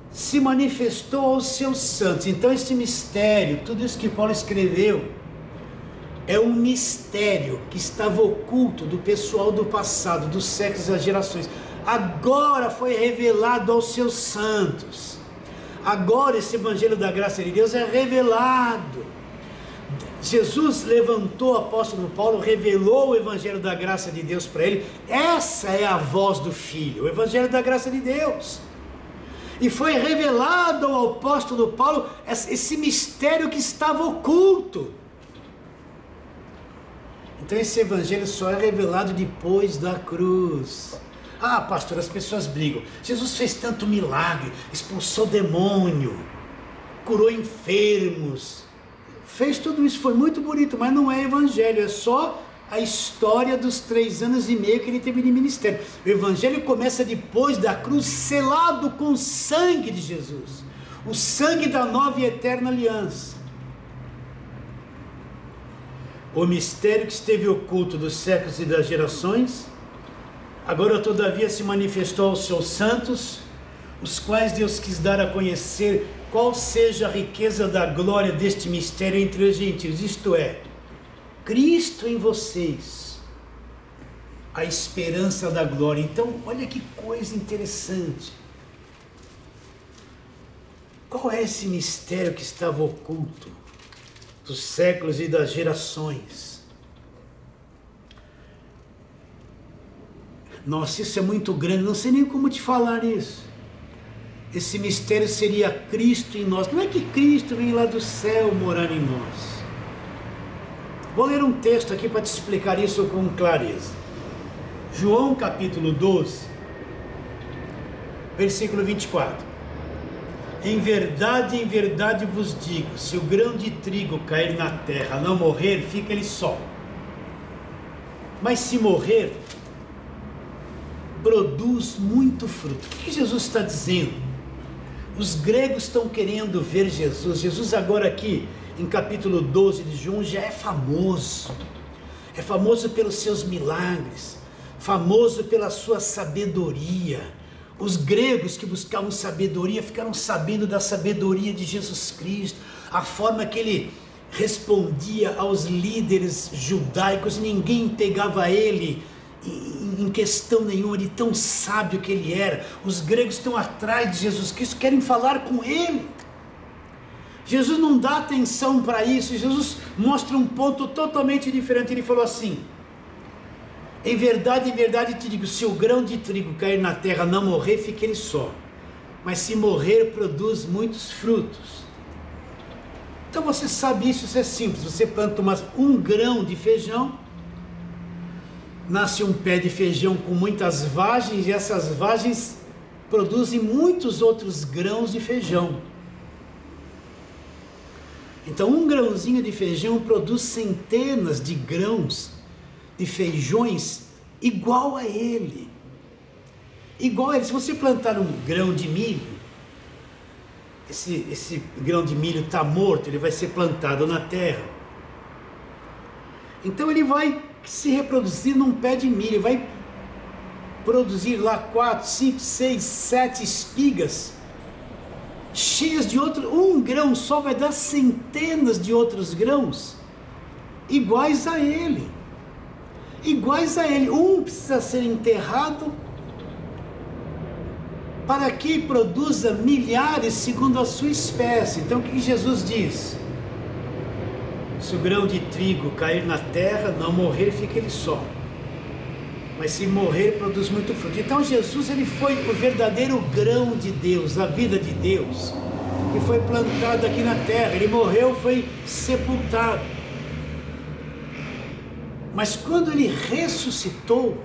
se manifestou aos seus santos. Então este mistério, tudo isso que Paulo escreveu, é um mistério que estava oculto do pessoal do passado, dos séculos e das gerações. Agora foi revelado aos seus santos. Agora esse evangelho da graça de Deus é revelado. Jesus levantou o apóstolo Paulo, revelou o evangelho da graça de Deus para ele. Essa é a voz do Filho, o evangelho da graça de Deus. E foi revelado ao apóstolo Paulo esse mistério que estava oculto. Então esse evangelho só é revelado depois da cruz. Ah, pastor, as pessoas brigam. Jesus fez tanto milagre, expulsou demônio, curou enfermos. Fez tudo isso, foi muito bonito, mas não é evangelho, é só a história dos 3 anos e meio que ele teve de ministério. O evangelho começa depois da cruz, selado com o sangue de Jesus, o sangue da nova e eterna aliança. O mistério que esteve oculto dos séculos e das gerações, agora todavia se manifestou aos seus santos, os quais Deus quis dar a conhecer qual seja a riqueza da glória deste mistério entre os gentios, isto é, Cristo em vocês, a esperança da glória. Então, olha que coisa interessante. Qual é esse mistério que estava oculto dos séculos e das gerações? Nossa, isso é muito grande, não sei nem como te falar isso. Esse mistério seria Cristo em nós. Não é que Cristo vem lá do céu morar em nós. Vou ler um texto aqui para te explicar isso com clareza. João capítulo 12, versículo 24. Em verdade vos digo, se o grão de trigo cair na terra, não morrer, fica ele só. Mas se morrer, produz muito fruto. O que Jesus está dizendo? Os gregos estão querendo ver Jesus. Jesus agora aqui, em capítulo 12 de João, já é famoso. É famoso pelos seus milagres, famoso pela sua sabedoria. Os gregos que buscavam sabedoria ficaram sabendo da sabedoria de Jesus Cristo. a forma que ele respondia aos líderes judaicos, ninguém pegava ele em questão nenhuma, de tão sábio que ele era. Os gregos estão atrás de Jesus Cristo, querem falar com ele. Jesus não dá atenção para isso. Jesus mostra um ponto totalmente diferente. Ele falou assim: em verdade te digo, se o grão de trigo cair na terra não morrer, fica ele só, mas se morrer, produz muitos frutos. Então você sabe isso é simples. Você planta um grão de feijão, nasce um pé de feijão com muitas vagens, e essas vagens produzem muitos outros grãos de feijão. Então um grãozinho de feijão produz centenas de grãos de feijões igual a ele. Igual a ele. Se você plantar um grão de milho, esse grão de milho está morto, ele vai ser plantado na terra. Então ele vai se reproduzir num pé de milho, vai produzir lá 4, 5, 6, 7 espigas cheias de outro. Um grão só vai dar centenas de outros grãos iguais a ele. Iguais a ele. Um precisa ser enterrado para que produza milhares segundo a sua espécie. Então o que Jesus diz? Se o grão de trigo cair na terra, não morrer, fica ele só, mas se morrer, produz muito fruto. Então Jesus, ele foi o verdadeiro grão de Deus, a vida de Deus, que foi plantado aqui na terra. Ele morreu, foi sepultado, mas quando ele ressuscitou,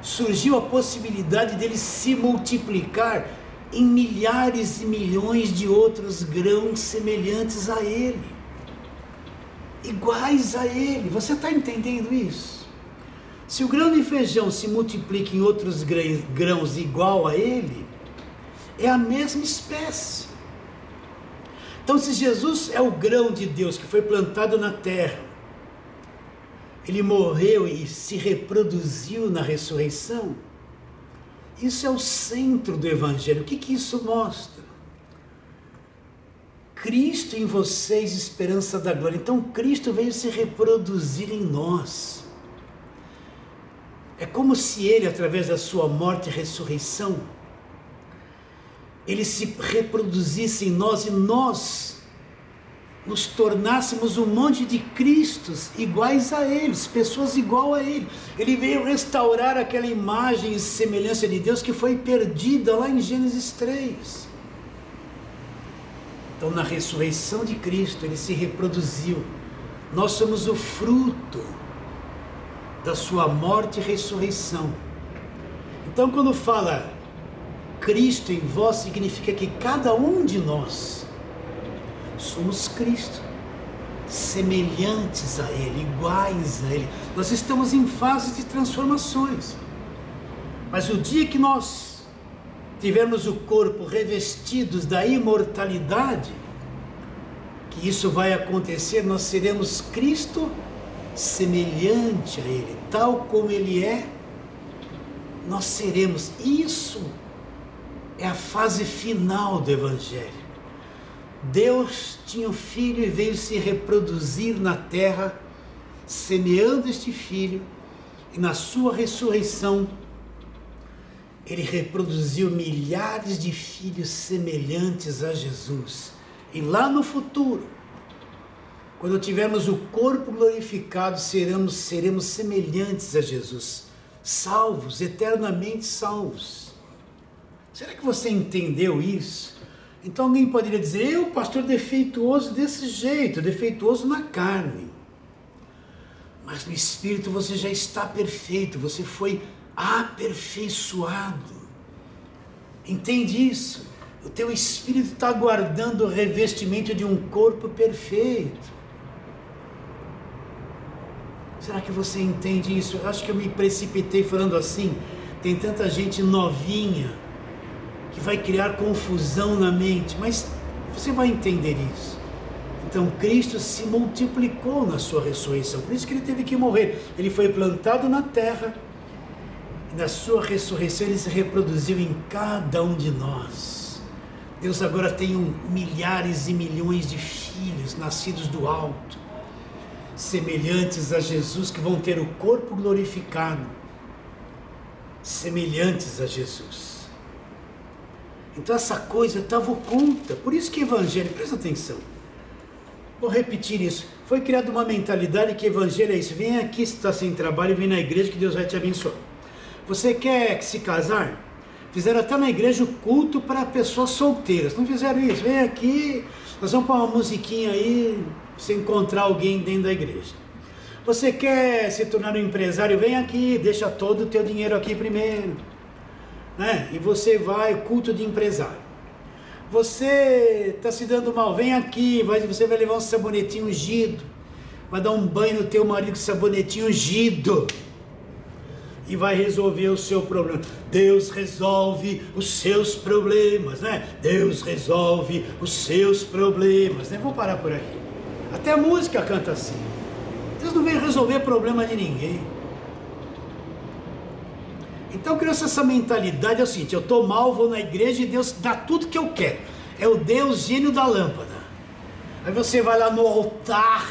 surgiu a possibilidade dele se multiplicar em milhares e milhões de outros grãos semelhantes a ele, iguais a ele. Você está entendendo isso? Se o grão de feijão se multiplica em outros grãos igual a ele, é a mesma espécie. Então, se Jesus é o grão de Deus que foi plantado na terra, ele morreu e se reproduziu na ressurreição, isso é o centro do Evangelho. O que isso mostra? Cristo em vocês, esperança da glória. Então Cristo veio se reproduzir em nós. É como se ele, através da sua morte e ressurreição, ele se reproduzisse em nós e nós nos tornássemos um monte de Cristos iguais a eles, pessoas igual a ele. Ele veio restaurar aquela imagem e semelhança de Deus que foi perdida lá em Gênesis 3. Então, na ressurreição de Cristo, ele se reproduziu. Nós somos o fruto da sua morte e ressurreição. Então, quando fala Cristo em vós, significa que cada um de nós somos Cristo, semelhantes a ele, iguais a ele. Nós estamos em fase de transformações, mas o dia que nós tivermos o corpo revestidos da imortalidade, que isso vai acontecer, nós seremos Cristo semelhante a ele, tal como ele é, nós seremos. Isso é a fase final do Evangelho. Deus tinha um filho e veio se reproduzir na terra, semeando este filho, e na sua ressurreição ele reproduziu milhares de filhos semelhantes a Jesus. E lá no futuro, quando tivermos o corpo glorificado, seremos semelhantes a Jesus, salvos, eternamente salvos. Será que você entendeu isso? Então alguém poderia dizer: eu, pastor, defeituoso desse jeito, defeituoso na carne, mas no Espírito você já está perfeito, você foi aperfeiçoado. Entende isso? O teu Espírito está aguardando o revestimento de um corpo perfeito. Será que você entende isso? Eu acho que eu me precipitei falando assim. Tem tanta gente novinha que vai criar confusão na mente, mas você vai entender isso. Então Cristo se multiplicou na sua ressurreição, por isso que ele teve que morrer. Ele foi plantado na terra, e na sua ressurreição ele se reproduziu em cada um de nós. Deus agora tem milhares e milhões de filhos nascidos do alto, semelhantes a Jesus, que vão ter o corpo glorificado, semelhantes a Jesus. Então essa coisa estava oculta, por isso que evangelho, presta atenção, vou repetir isso, foi criada uma mentalidade que evangelho é isso, vem aqui se está sem trabalho, vem na igreja que Deus vai te abençoar. Você quer se casar? Fizeram até na igreja o culto para pessoas solteiras, não fizeram isso? Vem aqui, nós vamos pôr uma musiquinha aí, você encontrar alguém dentro da igreja. Você quer se tornar um empresário? Vem aqui, deixa todo o teu dinheiro aqui primeiro, né? E você vai, culto de empresário. Você está se dando mal, vem aqui, você vai levar um sabonetinho ungido, vai dar um banho no teu marido com sabonetinho ungido, e vai resolver o seu problema. Deus resolve os seus problemas, né? Deus resolve os seus problemas, né? Vou parar por aqui. Até a música canta assim. Deus não vem resolver problema de ninguém. Então, criança, essa mentalidade é o seguinte: eu estou mal, vou na igreja e Deus dá tudo que eu quero. É o Deus gênio da lâmpada. Aí você vai lá no altar,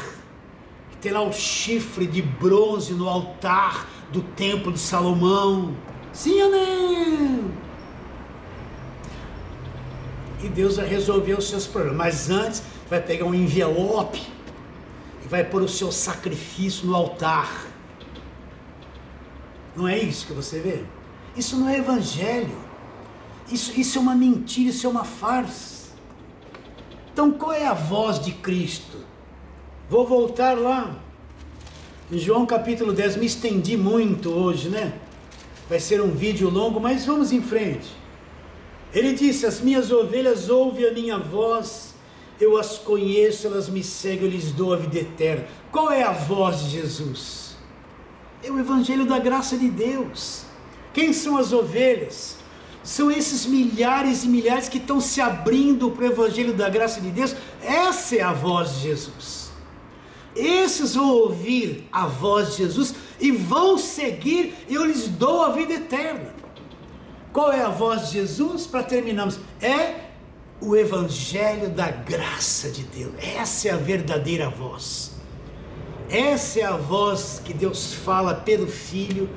que tem lá o chifre de bronze no altar do templo de Salomão. Sim ou não? E Deus vai resolver os seus problemas. Mas antes vai pegar um envelope e vai pôr o seu sacrifício no altar. Não é isso que você vê? Isso não é evangelho. Isso é uma mentira, isso é uma farsa. Então qual é a voz de Cristo? Vou voltar lá em João capítulo 10, me estendi muito hoje, né? Vai ser um vídeo longo, mas vamos em frente. Ele disse: as minhas ovelhas ouvem a minha voz, eu as conheço, elas me seguem, eu lhes dou a vida eterna. Qual é a voz de Jesus? É o evangelho da graça de Deus. Quem são as ovelhas? São esses milhares e milhares que estão se abrindo para o evangelho da graça de Deus. Essa é a voz de Jesus. Esses vão ouvir a voz de Jesus e vão seguir, e eu lhes dou a vida eterna. Qual é a voz de Jesus? Para terminarmos, é o evangelho da graça de Deus. Essa é a verdadeira voz. Essa é a voz que Deus fala pelo Filho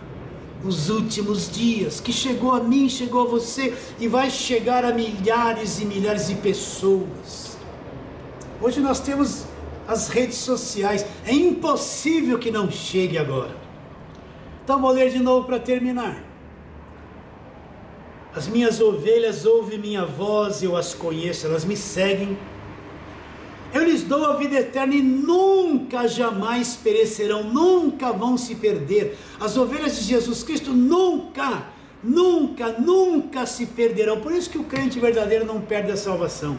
nos últimos dias, que chegou a mim, chegou a você e vai chegar a milhares e milhares de pessoas. Hoje nós temos as redes sociais, é impossível que não chegue agora. Então vou ler de novo para terminar. As minhas ovelhas ouvem minha voz, eu as conheço, elas me seguem. Eu lhes dou a vida eterna e nunca jamais perecerão, nunca vão se perder. As ovelhas de Jesus Cristo nunca se perderão. Por isso que o crente verdadeiro não perde a salvação.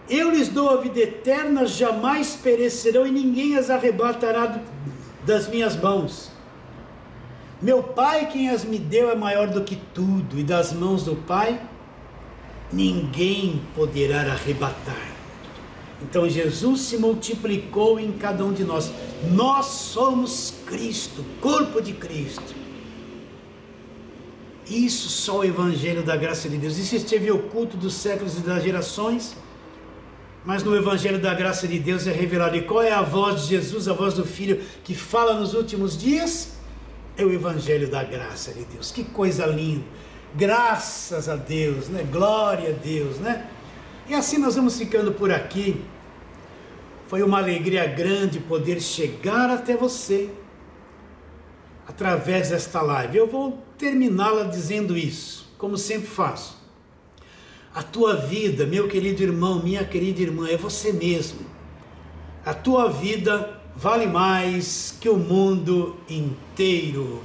Eu lhes dou a vida eterna, jamais perecerão e ninguém as arrebatará das minhas mãos. Meu Pai, quem as me deu, é maior do que tudo, e das mãos do Pai ninguém poderá arrebatar. Então Jesus se multiplicou em cada um de nós. Nós somos Cristo, corpo de Cristo. Isso só o evangelho da graça de Deus. Isso esteve oculto dos séculos e das gerações, mas no evangelho da graça de Deus é revelado. E qual é a voz de Jesus, a voz do Filho que fala nos últimos dias? É o evangelho da graça de Deus. Que coisa linda! Graças a Deus, né? Glória a Deus, né? E assim nós vamos ficando por aqui. Foi uma alegria grande poder chegar até você através desta live. Eu vou terminá-la dizendo isso, como sempre faço. A tua vida, meu querido irmão, minha querida irmã, é você mesmo. A tua vida vale mais que o mundo inteiro.